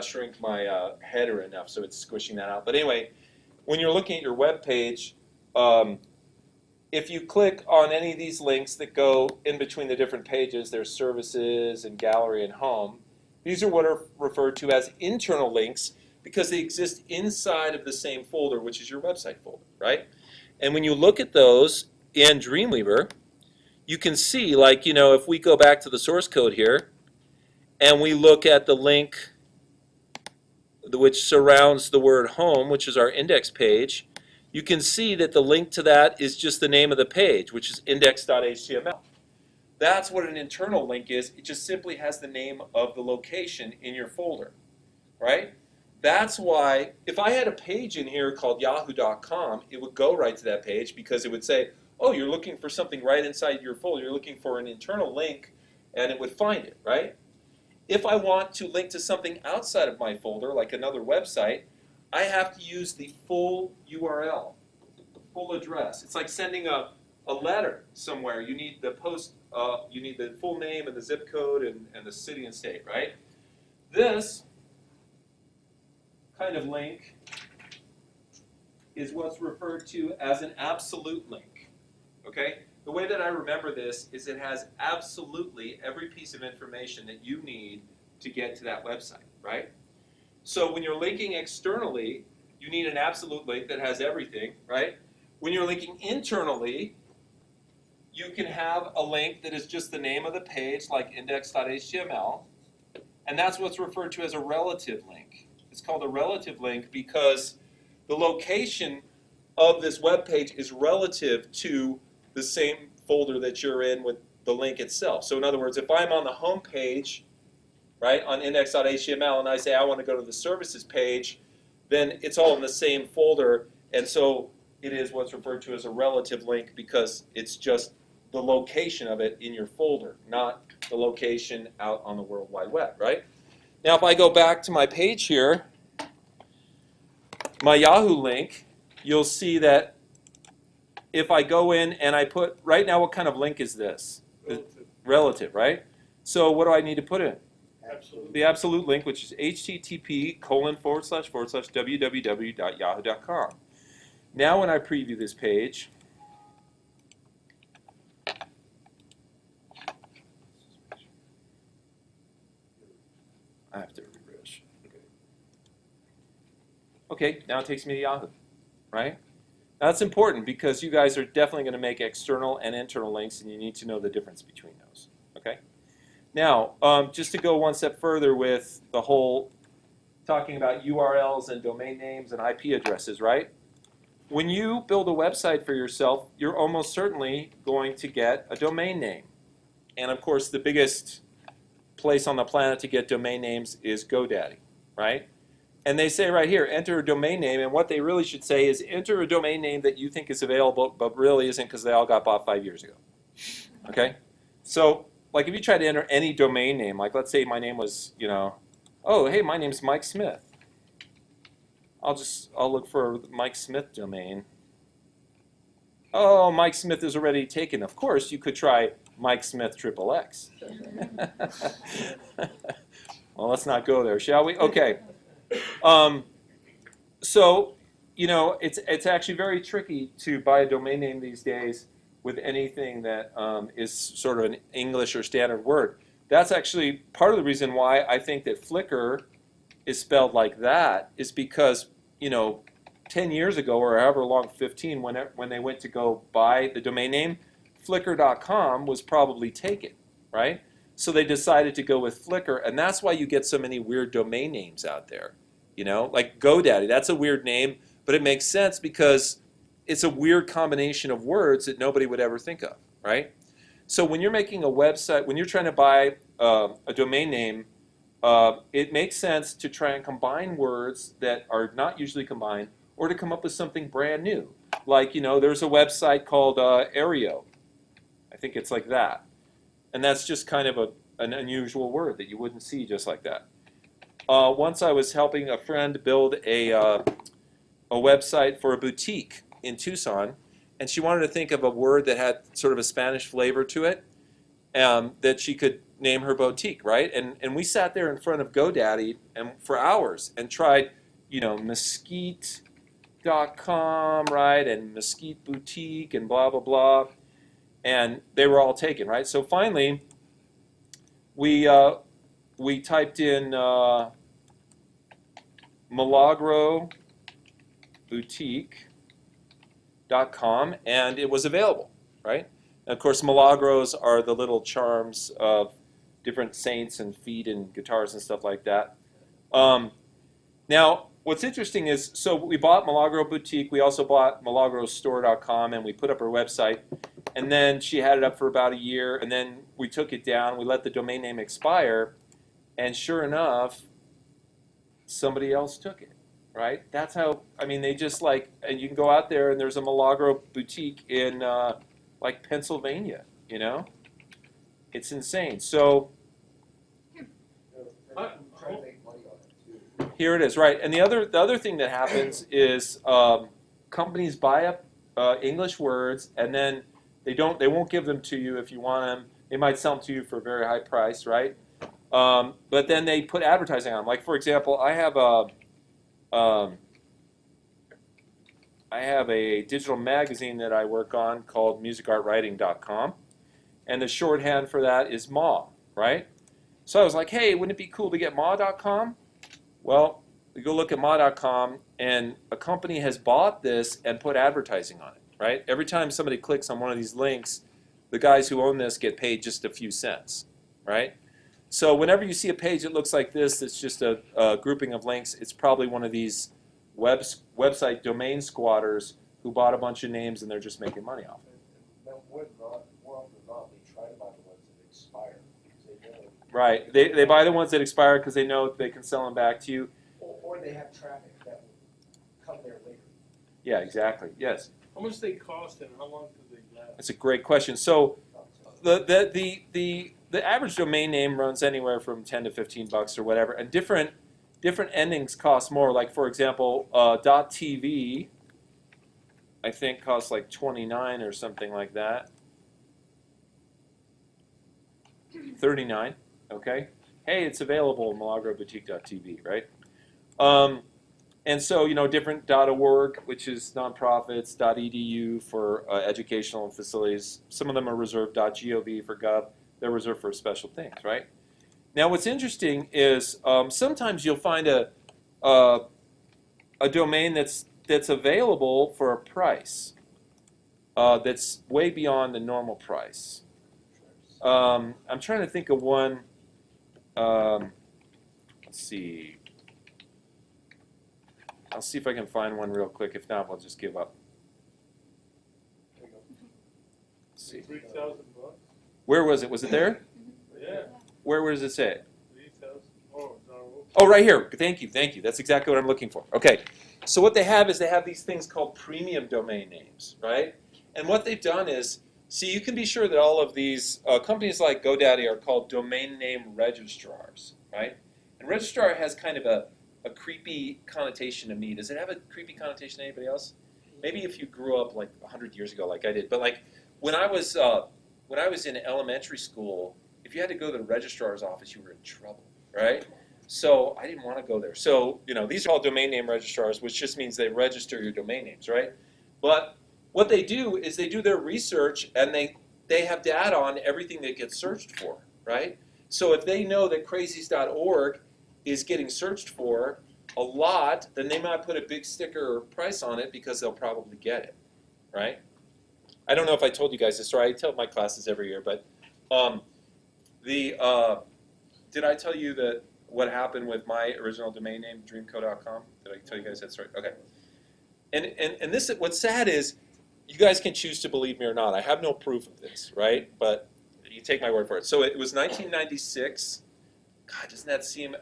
shrink my header enough, so it's squishing that out. But anyway, when you're looking at your web page, if you click on any of these links that go in between the different pages, there's services and gallery and home. These are what are referred to as internal links because they exist inside of the same folder, which is your website folder, right? And when you look at those in Dreamweaver, you can see, like, if we go back to the source code here and we look at the link which surrounds the word home, which is our index page, you can see that the link to that is just the name of the page, which is index.html. That's what an internal link is. It just simply has the name of the location in your folder, right? That's why if I had a page in here called yahoo.com, it would go right to that page because it would say, oh, you're looking for something right inside your folder. You're looking for an internal link, and it would find it, right? If I want to link to something outside of my folder, like another website, I have to use the full URL, the full address. It's like sending a letter somewhere. You need the you need the full name and the zip code and the city and state, right? This kind of link is what's referred to as an absolute link, okay? The way that I remember this is it has absolutely every piece of information that you need to get to that website, right? So when you're linking externally, you need an absolute link that has everything, right? When you're linking internally, you can have a link that is just the name of the page, like index.html, and that's what's referred to as a relative link. It's called a relative link because the location of this web page is relative to the same folder that you're in with the link itself. So in other words, if I'm on the home page, right, on index.html, and I say I want to go to the services page, then it's all in the same folder, and so it is what's referred to as a relative link because it's just the location of it in your folder, not the location out on the World Wide Web, right? Now if I go back to my page here, my Yahoo link, you'll see that if I go in and I put, right now what kind of link is this? Relative, right? So what do I need to put in? Absolutely. The absolute link, which is http://www.yahoo.com. Now when I preview this page, I have to refresh. Okay, now it takes me to Yahoo, right? Now that's important because you guys are definitely going to make external and internal links, and you need to know the difference between those, okay? Now, just to go one step further with the whole talking about URLs and domain names and IP addresses, right? When you build a website for yourself, you're almost certainly going to get a domain name. And of course, the biggest place on the planet to get domain names is GoDaddy, right? And they say right here, enter a domain name, and what they really should say is enter a domain name that you think is available, but really isn't because they all got bought 5 years ago, okay? So, like if you try to enter any domain name, like let's say my name was, oh, hey, my name's Mike Smith. I'll look for Mike Smith domain. Oh, Mike Smith is already taken. Of course, you could try Mike Smith XXX. Well, let's not go there, shall we? Okay. So, it's actually very tricky to buy a domain name these days with anything that is sort of an English or standard word. That's actually part of the reason why I think that Flickr is spelled like that is because, 10 years ago or however long, 15, when they went to go buy the domain name, Flickr.com was probably taken, right? So they decided to go with Flickr, and that's why you get so many weird domain names out there. Like GoDaddy, that's a weird name, but it makes sense because it's a weird combination of words that nobody would ever think of, right? So when you're making a website, when you're trying to buy a domain name, it makes sense to try and combine words that are not usually combined or to come up with something brand new. Like, there's a website called Aereo. I think it's like that. And that's just kind of an unusual word that you wouldn't see just like that. Once I was helping a friend build a website for a boutique in Tucson, and she wanted to think of a word that had sort of a Spanish flavor to it that she could name her boutique, right? And we sat there in front of GoDaddy and for hours and tried, Mesquite.com, right, and Mesquite Boutique and blah, blah, blah, and they were all taken, right? So finally, we typed in Milagro Boutique.com, and it was available, right? And of course, Milagros are the little charms of different saints and feet and guitars and stuff like that. Now, what's interesting is, so we bought Milagro Boutique, we also bought milagrostore.com, and we put up her website, and then she had it up for about a year, and then we took it down, we let the domain name expire, and sure enough, somebody else took it, right? That's how, they just and you can go out there and there's a Milagro Boutique in Pennsylvania, It's insane. So, I- Try to make money on it too. Here it is, right? And the other thing that happens is companies buy up English words, and then they won't give them to you if you want them. They might sell them to you for a very high price, right? But then they put advertising on them. Like for example, I have a digital magazine that I work on called musicartwriting.com, and the shorthand for that is MA, right? So I was like, hey, wouldn't it be cool to get ma.com? Well, we go look at ma.com, and a company has bought this and put advertising on it, right? Every time somebody clicks on one of these links, the guys who own this get paid just a few cents, right? So whenever you see a page that looks like this, it's just a grouping of links, it's probably one of these website domain squatters who bought a bunch of names and they're just making money off it. And more often than not, they try to buy the ones that expire, because they know. Right. They buy the ones that expire because they know they can sell them back to you. Or they have traffic that will come there later. Yeah, exactly. Yes. How much they cost and how long do they last? That's a great question. So the average domain name runs anywhere from $10 to $15 or whatever, and different endings cost more. Like for example, .tv, I think costs like $29 or something like that. $39. Okay. Hey, it's available in milagroboutique.tv, right? And so, different .org, which is nonprofits, .edu for educational facilities. Some of them are reserved .gov for gov. They're reserved for special things, right? Now, what's interesting is sometimes you'll find a domain that's available for a price that's way beyond the normal price. I'm trying to think of one. Let's see. I'll see if I can find one real quick. If not, we'll just give up. There you go. Let's see. 3,000 bucks? Where was it? Was it there? Yeah, Where does it say it? 3,000. Oh, no. Oh, right here. Thank you. That's exactly what I'm looking for. Okay. So what they have is they have these things called premium domain names, right? And what they've done is, see, you can be sure that all of these companies like GoDaddy are called domain name registrars, right? And registrar has kind of a creepy connotation to me. Does it have a creepy connotation to anybody else? Maybe if you grew up like 100 years ago like I did. But like when I was in elementary school, if you had to go to the registrar's office, you were in trouble, right? So I didn't want to go there. So, these are all domain name registrars, which just means they register your domain names, right? But what they do is they do their research and they have data on everything that gets searched for, right? So if they know that crazies.org is getting searched for a lot, then they might put a big sticker or price on it because they'll probably get it, right? I don't know if I told you guys this story. I tell my classes every year, but did I tell you that what happened with my original domain name, dreamco.com? Did I tell you guys that story? Okay. And this, what's sad is, you guys can choose to believe me or not. I have no proof of this, right? But you take my word for it. So it was 1996. God, doesn't that seem...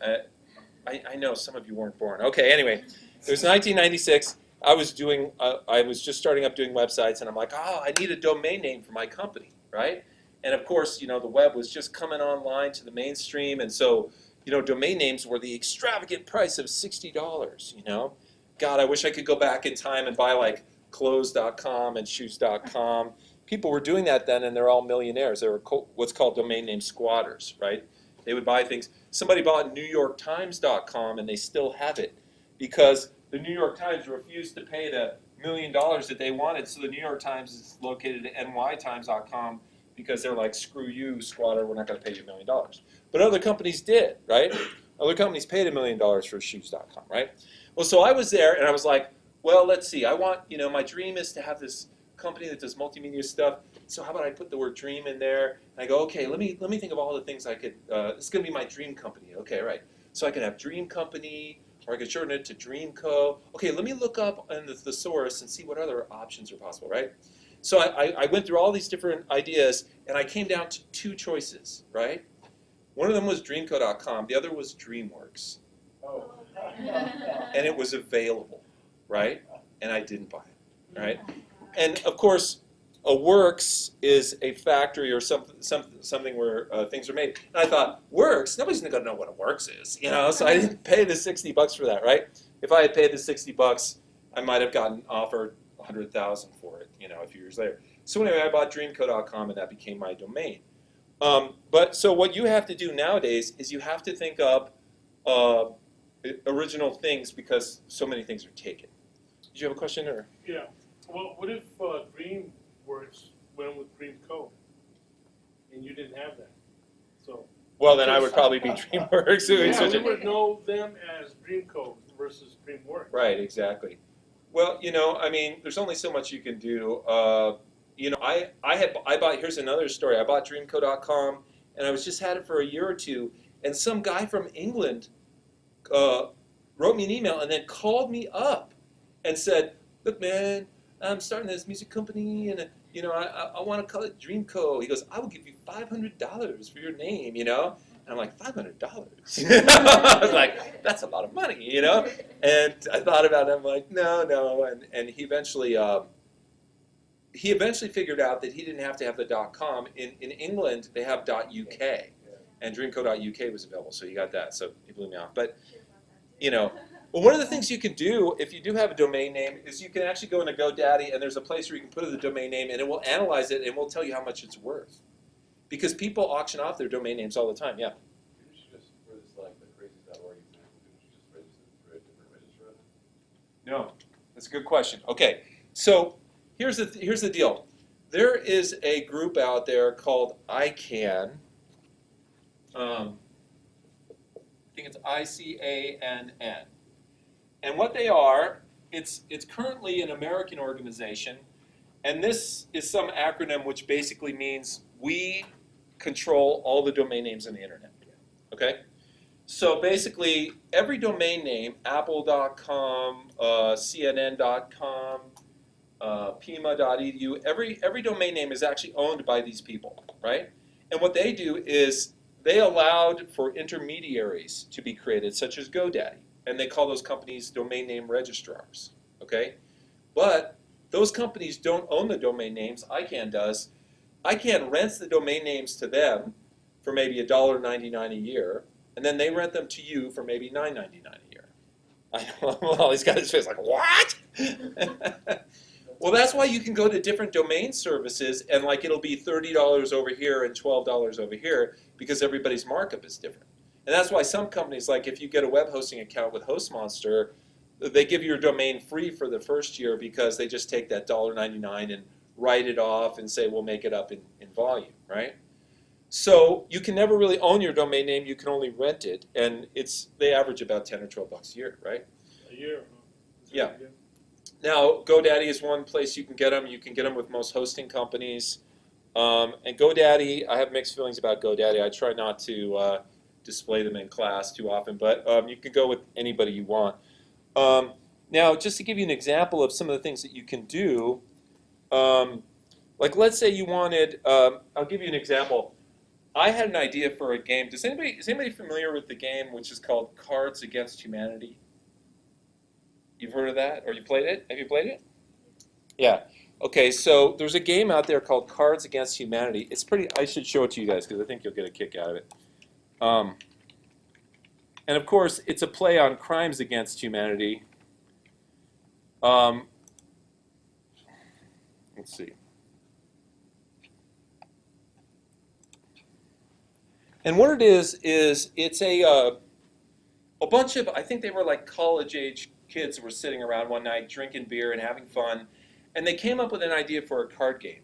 I know some of you weren't born. Okay, anyway. It was 1996. I was just starting up doing websites, and I'm like, I need a domain name for my company, right? And of course, the web was just coming online to the mainstream, and so, domain names were the extravagant price of $60, God, I wish I could go back in time and buy like clothes.com and shoes.com. People were doing that then, and they're all millionaires. They were what's called domain name squatters, right? They would buy things. Somebody bought NewYorkTimes.com, and they still have it because the New York Times refused to pay the $1 million that they wanted, so the New York Times is located at NYTimes.com because they're like, screw you, squatter, we're not going to pay you $1 million. But other companies did, right? Other companies paid $1 million for shoes.com, right? Well, so I was there, and I was like, well, let's see. I want, my dream is to have this company that does multimedia stuff. So how about I put the word dream in there? And I go, okay, let me think of all the things I could. This is going to be my dream company. Okay, right. So I could have Dream Company, or I could shorten it to Dreamco. Okay, let me look up in the thesaurus and see what other options are possible, right? So I went through all these different ideas, and I came down to two choices, right? One of them was Dreamco.com. The other was DreamWorks. Oh. And it was available, right? And I didn't buy it, right? And of course, a works is a factory or something where things are made. And I thought, works? Nobody's going to know what a works is, you know? So I didn't pay the $60 for that, right? If I had paid the $60, I might have gotten offered $100,000 for it, you know, a few years later. So anyway, I bought dreamco.com and that became my domain. But so what you have to do nowadays is you have to think up original things because so many things are taken. Did you have a question or? Yeah, well, what if DreamWorks went with Dreamco and you didn't have that? So. Well, then I would probably be DreamWorks. Yeah, we would know them as Dreamco versus DreamWorks. Right, exactly. Well, you know, I mean, there's only so much you can do. You know, I bought. Here's another story. I bought Dreamco.com, and I was just had it for a year or two, and some guy from England wrote me an email and then called me up and said, "Look, man, I'm starting this music company, and you know, I want to call it Dreamco." He goes, "I will give you $500 for your name," you know. And I'm like, $500? I was like, that's a lot of money, you know. And I thought about it. I'm like, no. And he eventually figured out that he didn't have to have the .com. In England, they have .uk, and Dreamco.uk was available, so you got that. So he blew me off. But you know, well, one of the things you can do if you do have a domain name is you can actually go into GoDaddy, and there's a place where you can put in the domain name, and it will analyze it and it will tell you how much it's worth. Because people auction off their domain names all the time. Yeah. You should just, for this, like the crazies.org example, you should just register through a different registrar. No, that's a good question. Okay, so here's the deal. There is a group out there called ICANN. I think it's ICANN. And what they are, it's currently an American organization, and this is some acronym which basically means we control all the domain names on the internet. Okay? So basically, every domain name, apple.com, cnn.com, pima.edu, every domain name is actually owned by these people, right? And what they do is they allowed for intermediaries to be created, such as GoDaddy, and they call those companies domain name registrars, okay? But those companies don't own the domain names, ICANN does. ICANN rents the domain names to them for maybe $1.99 a year, and then they rent them to you for maybe $9.99 a year. I know, well, he's got his face like, what? Well, that's why you can go to different domain services, and like it'll be $30 over here and $12 over here, because everybody's markup is different. And that's why some companies, like if you get a web hosting account with HostMonster, they give you your domain free for the first year because they just take that $1.99 and write it off and say, we'll make it up in volume, right? So you can never really own your domain name, you can only rent it, and they average about 10 or 12 bucks a year, right? A year, huh? Yeah. Now, GoDaddy is one place you can get them. You can get them with most hosting companies. And GoDaddy, I have mixed feelings about GoDaddy. I try not to display them in class too often, but you can go with anybody you want. Now, just to give you an example of some of the things that you can do, like let's say you wanted, I'll give you an example. I had an idea for a game. Is anybody familiar with the game which is called Cards Against Humanity? You've heard of that, or you played it? Have you played it? Yeah. Okay, so there's a game out there called Cards Against Humanity. It's pretty. I should show it to you guys because I think you'll get a kick out of it. And of course, it's a play on crimes against humanity. Let's see. And what it is it's a bunch of, I think they were like college-age kids who were sitting around one night drinking beer and having fun, and they came up with an idea for a card game.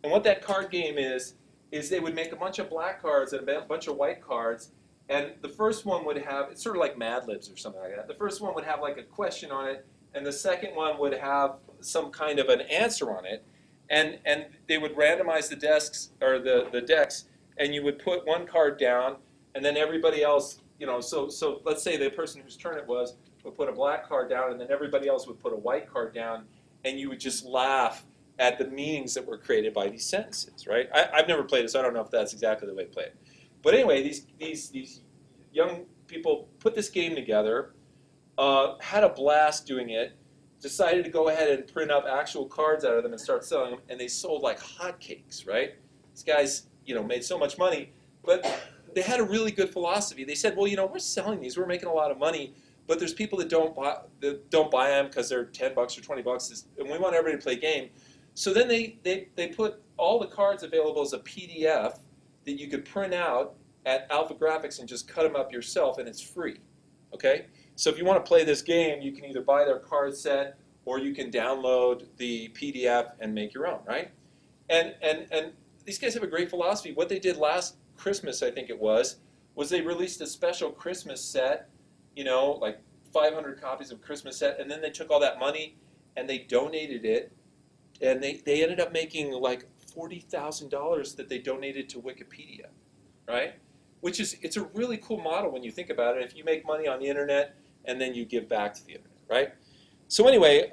And what that card game is they would make a bunch of black cards and a bunch of white cards, and the first one would have, it's sort of like Mad Libs or something like that. The first one would have like a question on it, and the second one would have some kind of an answer on it, and they would randomize the desks, or the decks, and you would put one card down, and then everybody else, you know, so let's say the person whose turn it was would put a black card down, and then everybody else would put a white card down, and you would just laugh at the meanings that were created by these sentences, right? I've never played it, so I don't know if that's exactly the way to play it. But anyway, these young people put this game together, had a blast doing it, decided to go ahead and print up actual cards out of them and start selling them, and they sold like hotcakes, right? These guys, made so much money, but they had a really good philosophy. They said, well, we're selling these, we're making a lot of money, but there's people that don't buy them because they're $10 or $20, and we want everybody to play a game. So then they put all the cards available as a PDF that you could print out at Alpha Graphics and just cut them up yourself, and it's free. Okay? So if you want to play this game, you can either buy their card set or you can download the PDF and make your own, right? And these guys have a great philosophy. What they did last Christmas, I think it was they released a special Christmas set, like 500 copies of Christmas set, and then they took all that money and they donated it, and they ended up making like $40,000 that they donated to Wikipedia, right? It's a really cool model when you think about it. If you make money on the internet and then you give back to the internet, right? So anyway,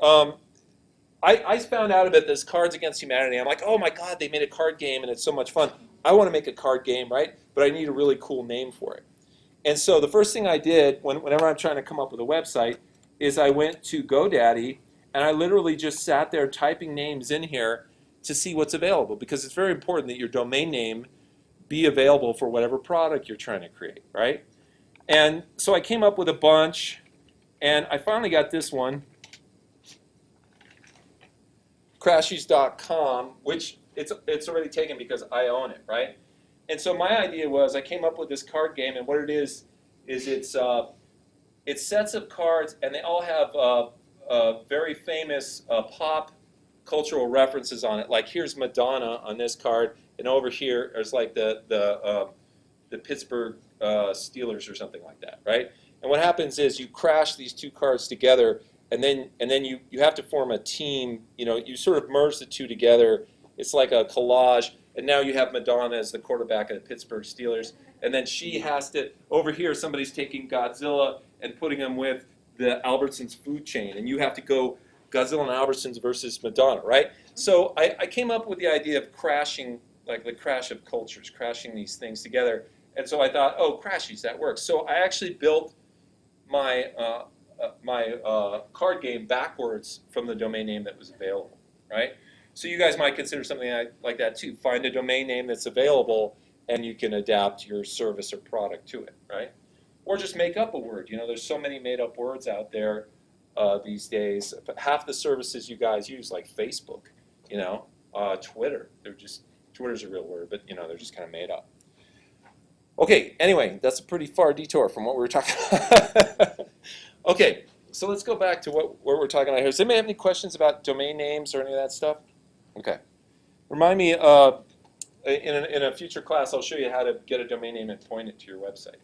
I found out about this Cards Against Humanity. I'm like, oh my God, they made a card game and it's so much fun. I want to make a card game, right? But I need a really cool name for it. And so the first thing I did whenever I'm trying to come up with a website is I went to GoDaddy and I literally just sat there typing names in here to see what's available, because it's very important that your domain name be available for whatever product you're trying to create, right? And so I came up with a bunch, and I finally got this one, crashies.com, which it's already taken because I own it, right? And so my idea was I came up with this card game, and what it is it's sets of cards, and they all have very famous pop cultural references on it. Like here's Madonna on this card, and over here there's like the Pittsburgh Steelers or something like that, right? And what happens is you crash these two cards together, and then you have to form a team. You sort of merge the two together. It's like a collage, and now you have Madonna as the quarterback of the Pittsburgh Steelers, and then she has to, over here somebody's taking Godzilla and putting him with the Albertsons food chain, and you have to go Godzilla and Albertsons versus Madonna, right? So I came up with the idea of crashing, like the crash of cultures, crashing these things together. And so I thought, oh, Crashies, that works. So I actually built my card game backwards from the domain name that was available, right? So you guys might consider something like that too. Find a domain name that's available, and you can adapt your service or product to it, right? Or just make up a word. There's so many made-up words out there these days. Half the services you guys use, like Facebook, Twitter, Twitter's a real word, but they're just kind of made up. Okay, anyway, that's a pretty far detour from what we were talking about. Okay, so let's go back to what we're talking about here. Does anybody have any questions about domain names or any of that stuff? Okay. Remind me, in a future class, I'll show you how to get a domain name and point it to your website.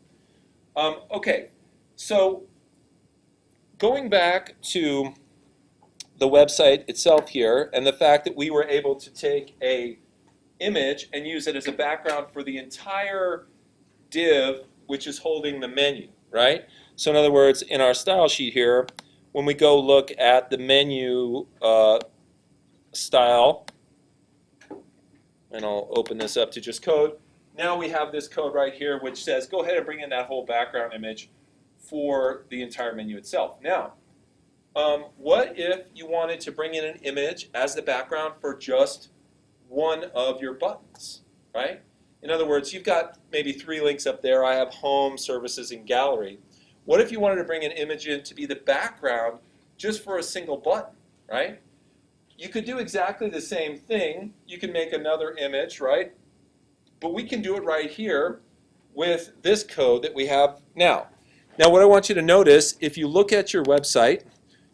Okay, so going back to the website itself here, and the fact that we were able to take a image and use it as a background for the entire div, which is holding the menu, right? So in other words, in our style sheet here, when we go look at the menu style, and I'll open this up to just code, now we have this code right here which says go ahead and bring in that whole background image for the entire menu itself. Now, what if you wanted to bring in an image as the background for just one of your buttons, right? In other words, you've got maybe 3 links up there. I have home, services, and gallery. What if you wanted to bring an image in to be the background just for a single button, right? You could do exactly the same thing. You can make another image, right? But we can do it right here with this code that we have now. Now what I want you to notice, if you look at your website,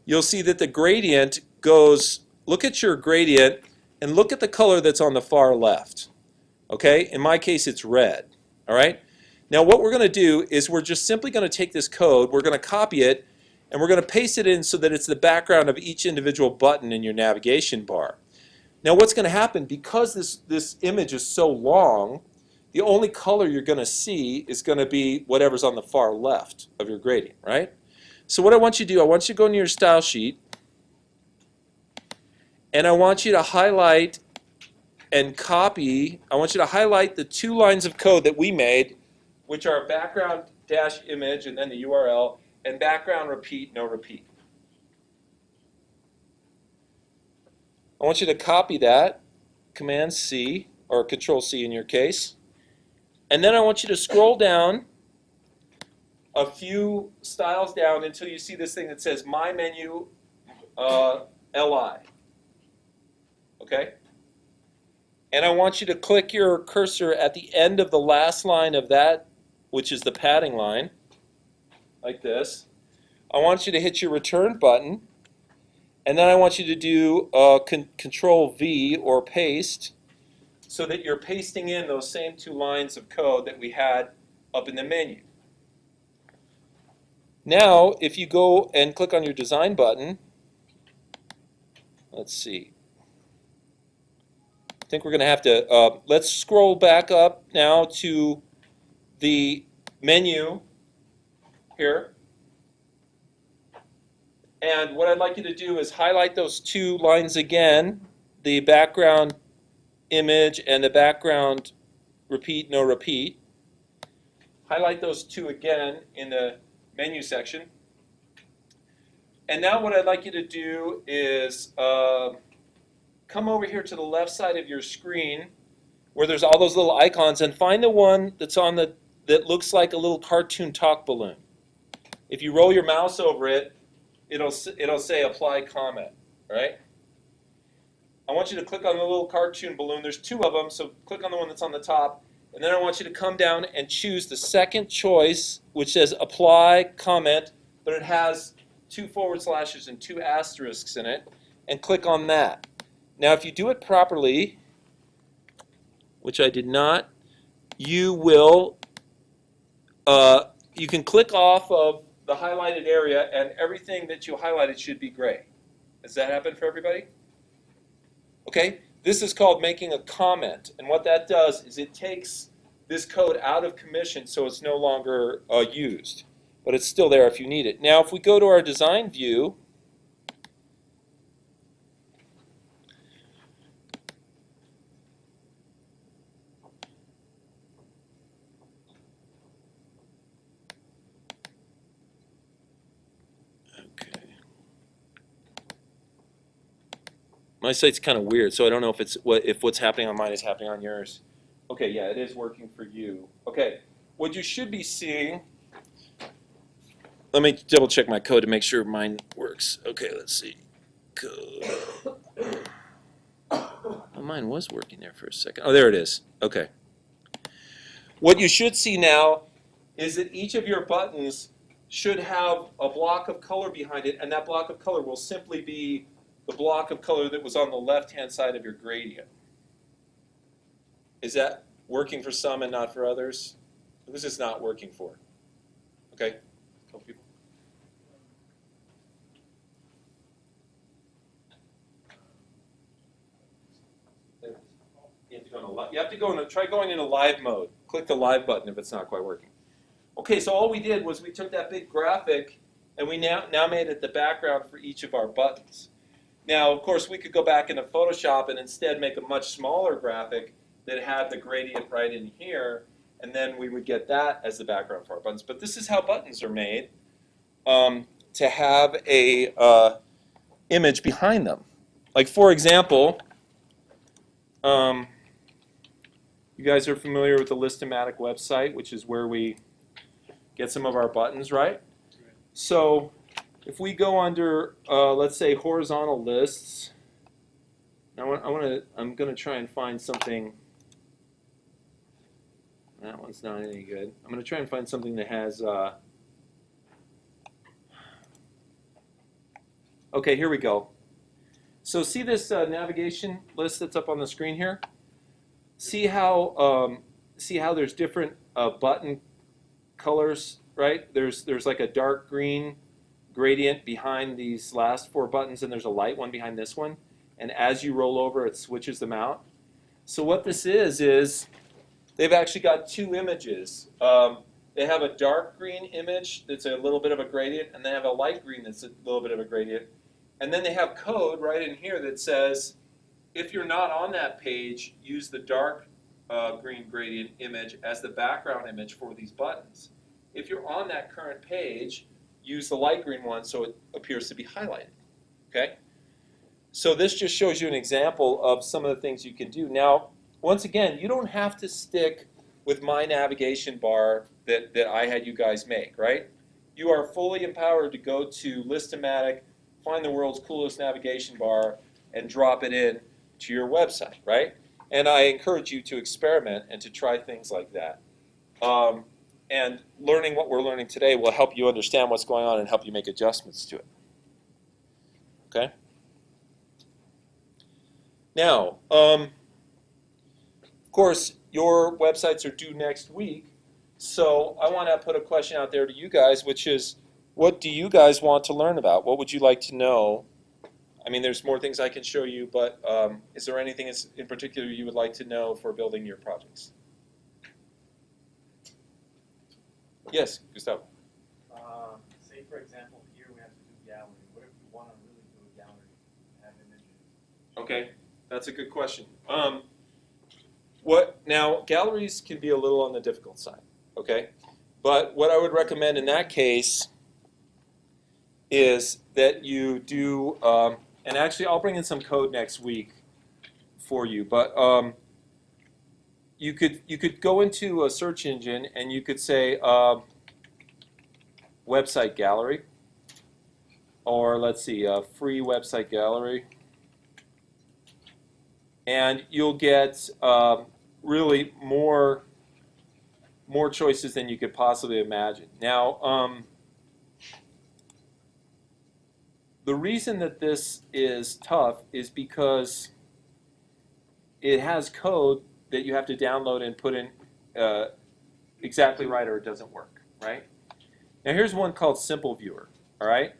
you'll see that the gradient goes, look at your gradient and look at the color that's on the far left. Okay, in my case it's red. All right. Now what we're going to do is we're just simply going to take this code, we're going to copy it, and we're going to paste it in so that it's the background of each individual button in your navigation bar. Now what's going to happen, because this image is so long, the only color you're going to see is going to be whatever's on the far left of your gradient, right? So what I want you to do, I want you to go into your style sheet, and I want you to highlight and copy, I want you to highlight the 2 lines of code that we made, which are background dash image and then the URL, and background repeat, no repeat. I want you to copy that, Command C, or Control C in your case. And then I want you to scroll down a few styles down until you see this thing that says My Menu LI. Okay? And I want you to click your cursor at the end of the last line of that, which is the padding line, like this. I want you to hit your return button, and then I want you to do Control V or paste, so that you're pasting in those same two lines of code that we had up in the menu. Now, if you go and click on your design button, let's see. I think we're going to have to, let's scroll back up now to the menu here. And what I'd like you to do is highlight those two lines again, the background image and the background repeat, no repeat. Highlight those two again in the menu section. And now what I'd like you to do is come over here to the left side of your screen where there's all those little icons and find the one that's on the that looks like a little cartoon talk balloon. If you roll your mouse over it, it'll say apply comment, right? I want you to click on the little cartoon balloon. There's two of them, so click on the one that's on the top. And then I want you to come down and choose the second choice, which says apply comment, but it has 2 forward slashes and 2 asterisks in it, and click on that. Now, if you do it properly, which I did not, you will, you can click off of the highlighted area, and everything that you highlighted should be gray. Does that happen for everybody? Okay, this is called making a comment, and what that does is it takes this code out of commission so it's no longer used, but it's still there if you need it. Now, if we go to our design view, my site's kind of weird, so I don't know if if what's happening on mine is happening on yours. Okay, yeah, it is working for you. Okay, what you should be seeing, let me double check my code to make sure mine works. Okay, let's see. Code. Oh, mine was working there for a second. Oh, there it is. Okay. What you should see now is that each of your buttons should have a block of color behind it, and that block of color will simply be the block of color that was on the left-hand side of your gradient. Is that working for some and not for others? Who's this not working for? Okay, couple people. You have to go try going into live mode. Click the live button if it's not quite working. Okay, so all we did was we took that big graphic and we now made it the background for each of our buttons. Now, of course, we could go back into Photoshop and instead make a much smaller graphic that had the gradient right in here, and then we would get that as the background for our buttons. But this is how buttons are made, to have a image behind them. Like, for example, you guys are familiar with the List-O-Matic website, which is where we get some of our buttons, right? So if we go under, let's say, horizontal lists, I'm going to try and find something. That one's not any good. I'm going to try and find something that has. Okay, here we go. So see this navigation list that's up on the screen here? See how there's different button colors, right? There's like a dark green gradient behind these last 4 buttons, and there's a light one behind this one. And as you roll over, it switches them out. So what this is they've actually got 2 images. They have a dark green image that's a little bit of a gradient, and they have a light green that's a little bit of a gradient. And then they have code right in here that says, if you're not on that page, use the dark green gradient image as the background image for these buttons. If you're on that current page, use the light green one so it appears to be highlighted. Okay? So this just shows you an example of some of the things you can do. Now, once again, you don't have to stick with my navigation bar that I had you guys make, right? You are fully empowered to go to List-O-Matic, find the world's coolest navigation bar, and drop it in to your website, right? And I encourage you to experiment and to try things like that. And learning what we're learning today will help you understand what's going on and help you make adjustments to it. Okay? Now, of course, your websites are due next week, so I want to put a question out there to you guys, which is, what do you guys want to learn about? What would you like to know? I mean, there's more things I can show you, but is there anything in particular you would like to know for building your projects? Yes, Gustavo. Say for example, here we have to do gallery. What if you want to really do a gallery and have images? Okay, that's a good question. Now, galleries can be a little on the difficult side, okay? But what I would recommend in that case is that you do, and actually I'll bring in some code next week for you, but you could go into a search engine and you could say website gallery, or let's see, free website gallery, and you'll get really more choices than you could possibly imagine. Now, the reason that this is tough is because it has code that you have to download and put in exactly right, or it doesn't work, right? Now here's one called Simple Viewer, all right?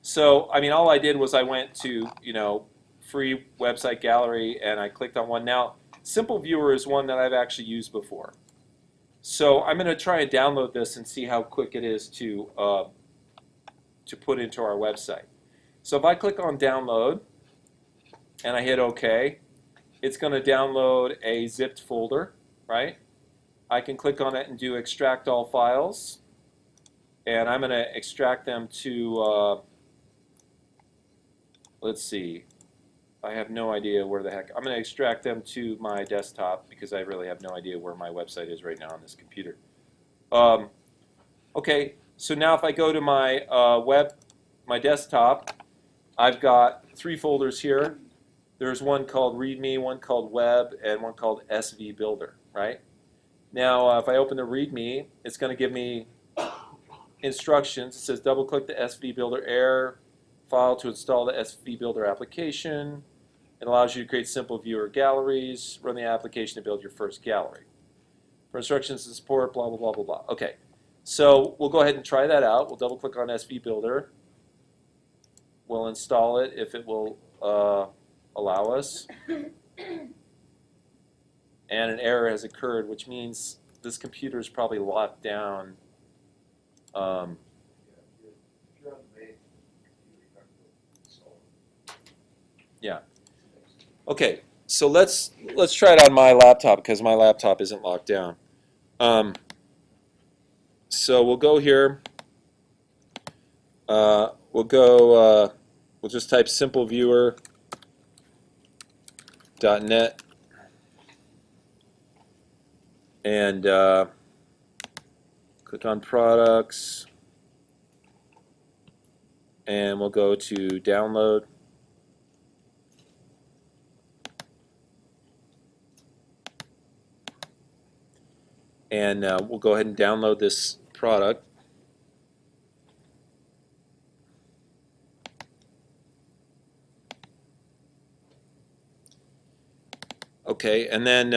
So, I mean, all I did was I went to, free website gallery, and I clicked on one. Now, Simple Viewer is one that I've actually used before. So I'm going to try and download this and see how quick it is to put into our website. So if I click on download and I hit OK, it's going to download a zipped folder, right? I can click on it and do extract all files, and I'm going to extract them to, let's see, I have no idea where the heck. I'm going to extract them to my desktop because I really have no idea where my website is right now on this computer. Okay, so now if I go to my my desktop, I've got 3 folders here. There's one called README, one called Web, and one called SV Builder, right? Now, if I open the README, it's going to give me instructions. It says double-click the SV Builder error file to install the SV Builder application. It allows you to create simple viewer galleries, run the application to build your first gallery. For instructions and support, blah, blah, blah, blah, blah. Okay, so we'll go ahead and try that out. We'll double-click on SV Builder. We'll install it if it will allow us. And an error has occurred, which means this computer is probably locked down. If you're on the main computer, you're not going to install it. Yeah. Okay, so let's try it on my laptop because my laptop isn't locked down. So we'll go here. We'll just type simpleviewer.net and click on products, and we'll go to download. And we'll go ahead and download this product. Okay, and then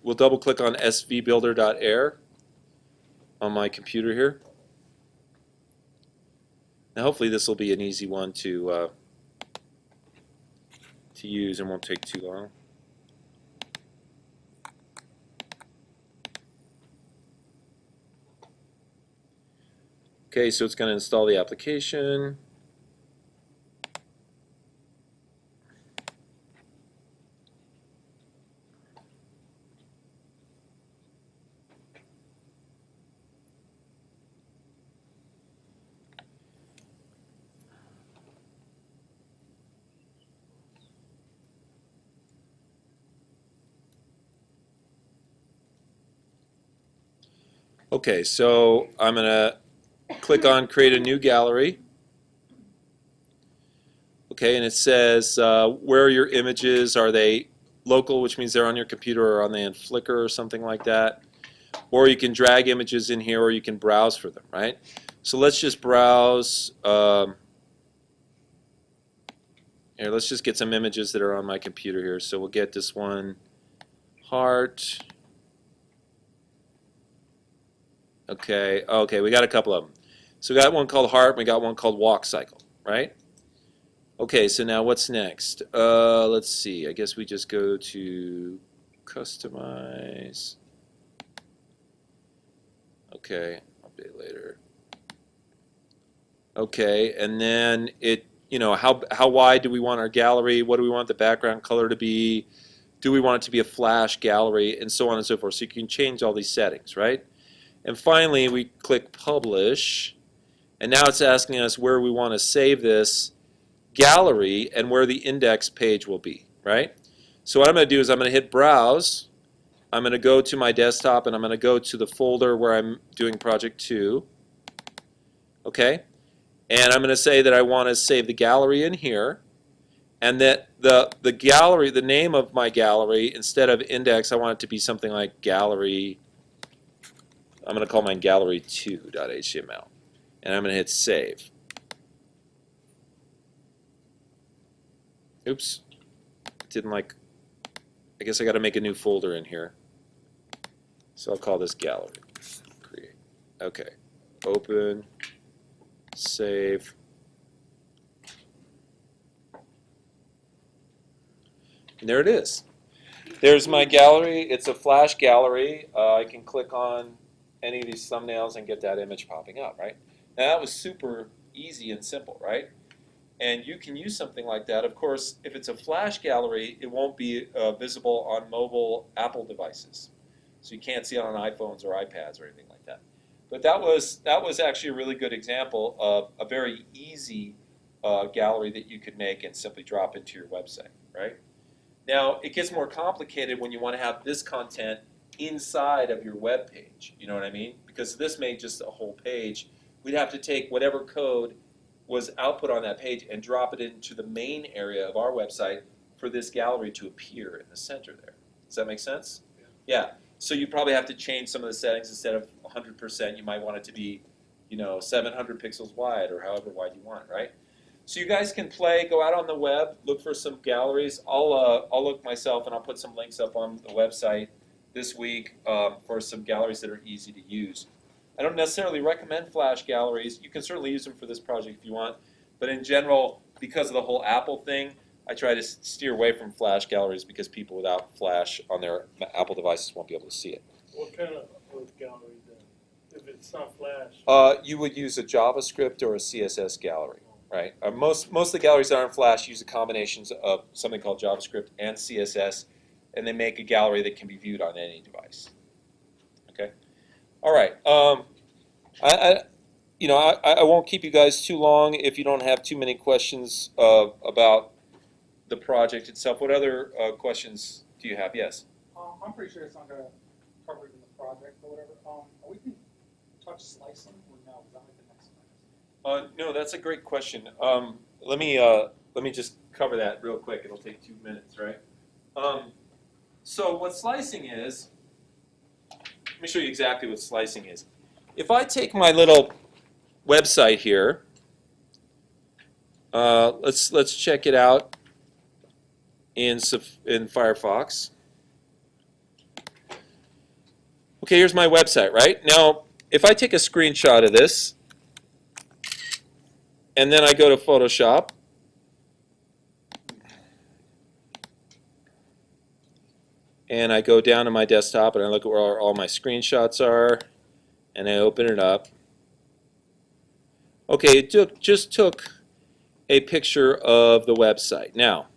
we'll double click on svbuilder.err on my computer here. Now hopefully this will be an easy one to use and won't take too long. Okay, so it's going to install the application. Okay, so I'm going to click on create a new gallery. Okay, and it says where are your images? Are they local, which means they're on your computer, or are they in Flickr or something like that? Or you can drag images in here, or you can browse for them, right? So let's just browse. Here, let's just get some images that are on my computer here. So we'll get this one, heart. Okay, okay, we got a couple of them. So we got one called heart, and we got one called walk cycle, right? Okay, so now what's next? Let's see. I guess we just go to customize. Okay, update later. Okay, and then it, you know, how wide do we want our gallery? What do we want the background color to be? Do we want it to be a flash gallery? And so on and so forth. So you can change all these settings, right? And finally, we click publish. And now it's asking us where we want to save this gallery and where the index page will be, right? So what I'm going to do is I'm going to hit browse. I'm going to go to my desktop and I'm going to go to the folder where I'm doing project 2. Okay? And I'm going to say that I want to save the gallery in here, and that the gallery, the name of my gallery, instead of index, I want it to be something like gallery. I'm going to call mine gallery2.html, and I'm going to hit save. Oops, didn't like. I guess I got to make a new folder in here. So I'll call this gallery. Create. Okay. Open. Save. And there it is. There's my gallery. It's a flash gallery. I can click on any of these thumbnails and get that image popping up, right? Now that was super easy and simple, right? And you can use something like that. Of course, if it's a flash gallery, it won't be visible on mobile Apple devices. So you can't see it on iPhones or iPads or anything like that. But that was actually a really good example of a very easy gallery that you could make and simply drop into your website, right? Now, it gets more complicated when you want to have this content inside of your web page. You know what I mean? Because this made just a whole page. We'd have to take whatever code was output on that page and drop it into the main area of our website for this gallery to appear in the center there. Does that make sense? Yeah. So you probably have to change some of the settings. Instead of 100%, you might want it to be, 700 pixels wide or however wide you want, right? So you guys can play, go out on the web, look for some galleries. I'll look myself and I'll put some links up on the website this week for some galleries that are easy to use. I don't necessarily recommend flash galleries. You can certainly use them for this project if you want. But in general, because of the whole Apple thing, I try to steer away from flash galleries because people without flash on their Apple devices won't be able to see it. What kind of gallery then? If it's not flash? You would use a JavaScript or a CSS gallery, right? Most of the galleries that aren't flash use a combination of something called JavaScript and CSS, and they make a gallery that can be viewed on any device. Okay. All right. I won't keep you guys too long if you don't have too many questions about the project itself. What other questions do you have? Yes. I'm pretty sure it's not going to cover it in the project or whatever. Are we can touch slicing or no? Is that like the next one? No, that's a great question. Let me just cover that real quick. It'll take 2 minutes, right? So what slicing is, let me show you exactly what slicing is. If I take my little website here, let's check it out in Firefox. Okay, here's my website, right? Now, if I take a screenshot of this, and then I go to Photoshop, and I go down to my desktop, and I look at where all my screenshots are, and I open it up. Okay, it just took a picture of the website. Now,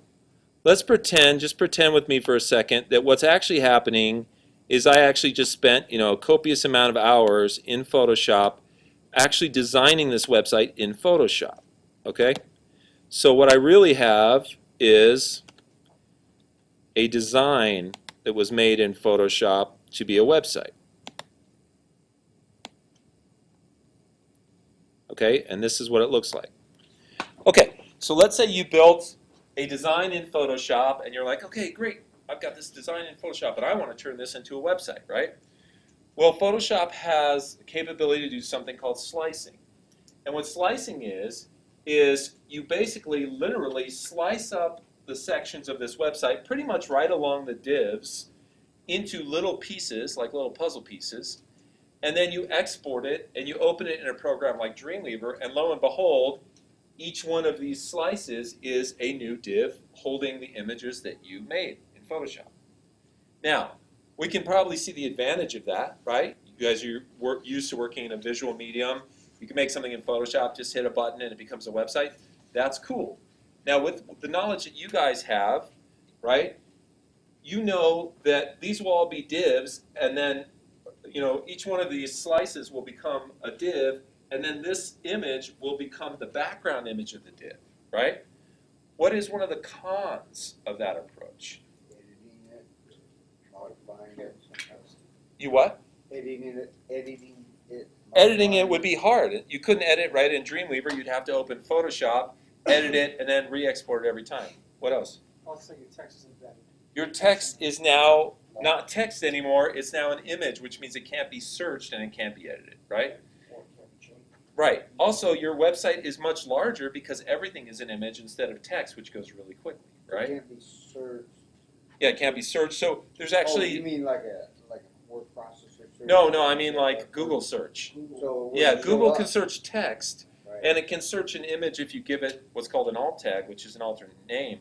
let's just pretend with me for a second that what's actually happening is I actually just spent, a copious amount of hours in Photoshop actually designing this website in Photoshop, okay? So what I really have is a design that was made in Photoshop to be a website. okay? And this is what it looks like. Okay, so let's say you built a design in Photoshop, and you're like, okay, great, I've got this design in Photoshop, but I want to turn this into a website, right? Well, Photoshop has the capability to do something called slicing. And what slicing is you basically literally slice up the sections of this website pretty much right along the divs into little pieces, like little puzzle pieces, and then you export it and you open it in a program like Dreamweaver, and lo and behold, each one of these slices is a new div holding the images that you made in Photoshop. Now, we can probably see the advantage of that, right? You guys are used to working in a visual medium. You can make something in Photoshop, just hit a button and it becomes a website. That's cool. Now, with the knowledge that you guys have, right, you know that these will all be divs, and then each one of these slices will become a div, and then this image will become the background image of the div, right? What is one of the cons of that approach? Editing it, modifying it, sometimes. You what? Editing it. Editing it would be hard. You couldn't edit right in Dreamweaver. You'd have to open Photoshop, edit it, and then re-export it every time. What else? Let's say your text is embedded. Your text is now not text anymore. It's now an image, which means it can't be searched and it can't be edited, right? Or it can be changed. Right. Also, your website is much larger because everything is an image instead of text, which goes really quickly, right? It can't be searched. Yeah, it can't be searched. So there's Oh, you actually mean like a word processor search? no. I mean like Google search. So Yeah, show Google up. can search text, Right. and it can search an image if you give it what's called an alt tag, which is an alternate name,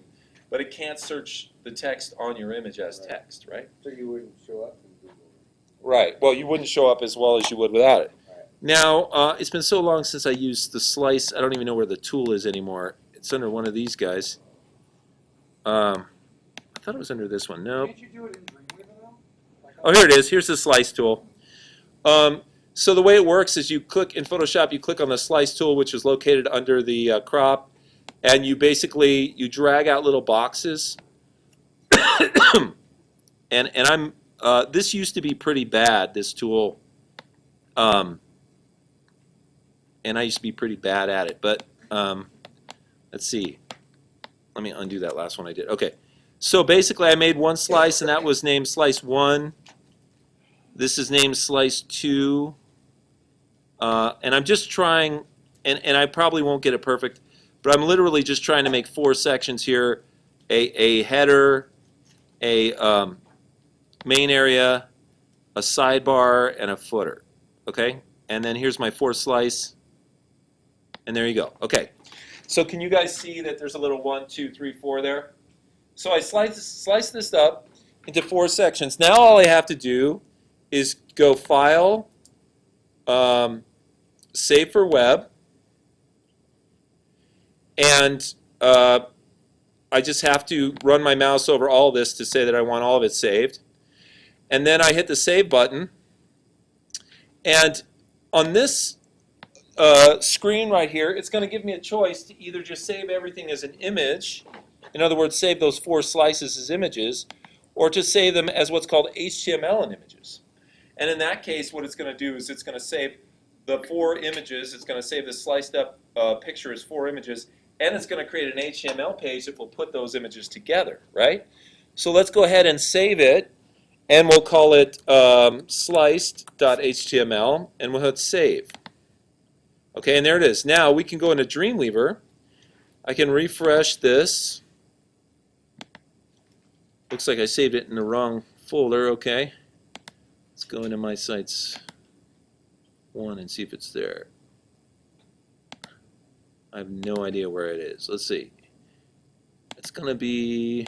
but it can't search the text on your image as Right. text, right? So you wouldn't show up in Google. Right. Well, you wouldn't show up as well as you would without it. Right. Now, it's been so long since I used the slice, I don't even know where the tool is anymore. It's under one of these guys. I thought it was under this one. Nope. Can't you do it in Dreamweaver though? Like, Oh, here it is. Here's the slice tool. So the way it works is you click in Photoshop, you click on the slice tool, which is located under the crop, and you basically drag out little boxes. and I'm this used to be pretty bad, this tool, and I used to be pretty bad at it. But let's see. Let me undo that last one I did. Okay. So basically, I made one slice, and that was named slice 1. This is named slice 2. And I'm just trying, and I probably won't get it perfect, but I'm literally just trying to make 4 sections here, a header, a main area, a sidebar, and a footer, okay? And then here's my 4th slice, and there you go. Okay, so can you guys see that there's a little 1, 2, 3, 4 there? So I slice this up into 4 sections. Now all I have to do is go File, Save for Web, and I just have to run my mouse over all this to say that I want all of it saved. And then I hit the Save button, and on this screen right here, it's going to give me a choice to either just save everything as an image, in other words, save those 4 slices as images, or to save them as what's called HTML in images. And in that case, what it's going to do is it's going to save the 4 images. It's going to save this sliced up picture as 4 images, and it's going to create an HTML page that will put those images together, right? So let's go ahead and save it, and we'll call it sliced.html, and we'll hit save. Okay, and there it is. Now we can go into Dreamweaver. I can refresh this. Looks like I saved it in the wrong folder. Okay. Let's go into my sites 1 and see if it's there. I have no idea where it is. Let's see. It's going to be,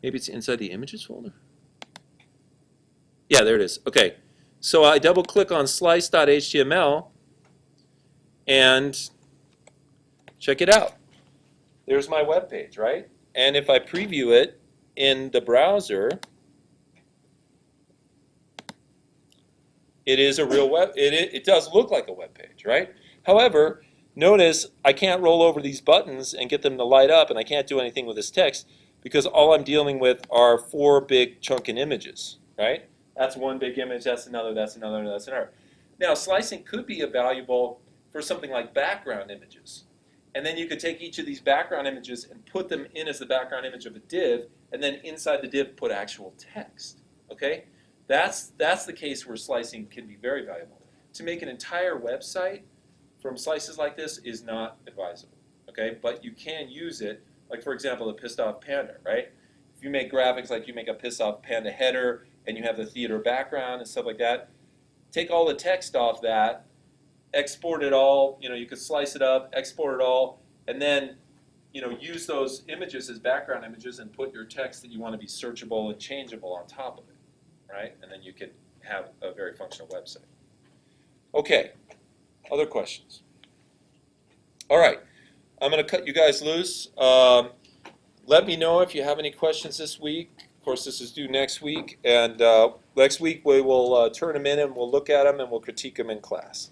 maybe it's inside the images folder? Yeah, there it is. Okay. So I double click on slice.html and check it out. There's my web page, right? And if I preview it in the browser, it is a real web. It does look like a web page, right? However, notice I can't roll over these buttons and get them to light up, and I can't do anything with this text because all I'm dealing with are 4 big chunking images, right? That's one big image. That's another. That's another. That's another. Now, slicing could be a valuable for something like background images. And then you could take each of these background images and put them in as the background image of a div, and then inside the div put actual text. Okay? That's the case where slicing can be very valuable. To make an entire website from slices like this is not advisable. Okay? But you can use it, like for example, the pissed off panda, right? If you make graphics like you make a pissed off panda header and you have the theater background and stuff like that, take all the text off that, export it all, you could slice it up, export it all, and then use those images as background images and put your text that you want to be searchable and changeable on top of it, right? And then you could have a very functional website. Okay, other questions? All right, I'm going to cut you guys loose. Let me know if you have any questions this week. Of course, this is due next week, and next week we will turn them in and we'll look at them and we'll critique them in class.